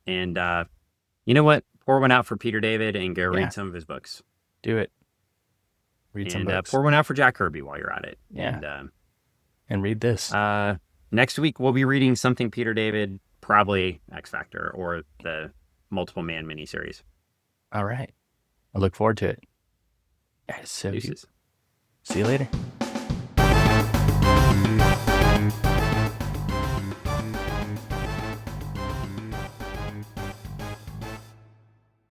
A: And you know what? Pour one out for Peter David and go
B: Yeah.
A: read some of his books.
B: Do it. Read some
A: And
B: books.
A: pour one out for Jack Kirby while you're at it.
B: Yeah.
A: And
B: And read this.
A: Next week, we'll be reading something Peter David, probably X Factor or the Multiple Man miniseries.
B: All right. I look forward to it. So,
A: Deuces.
B: see you later.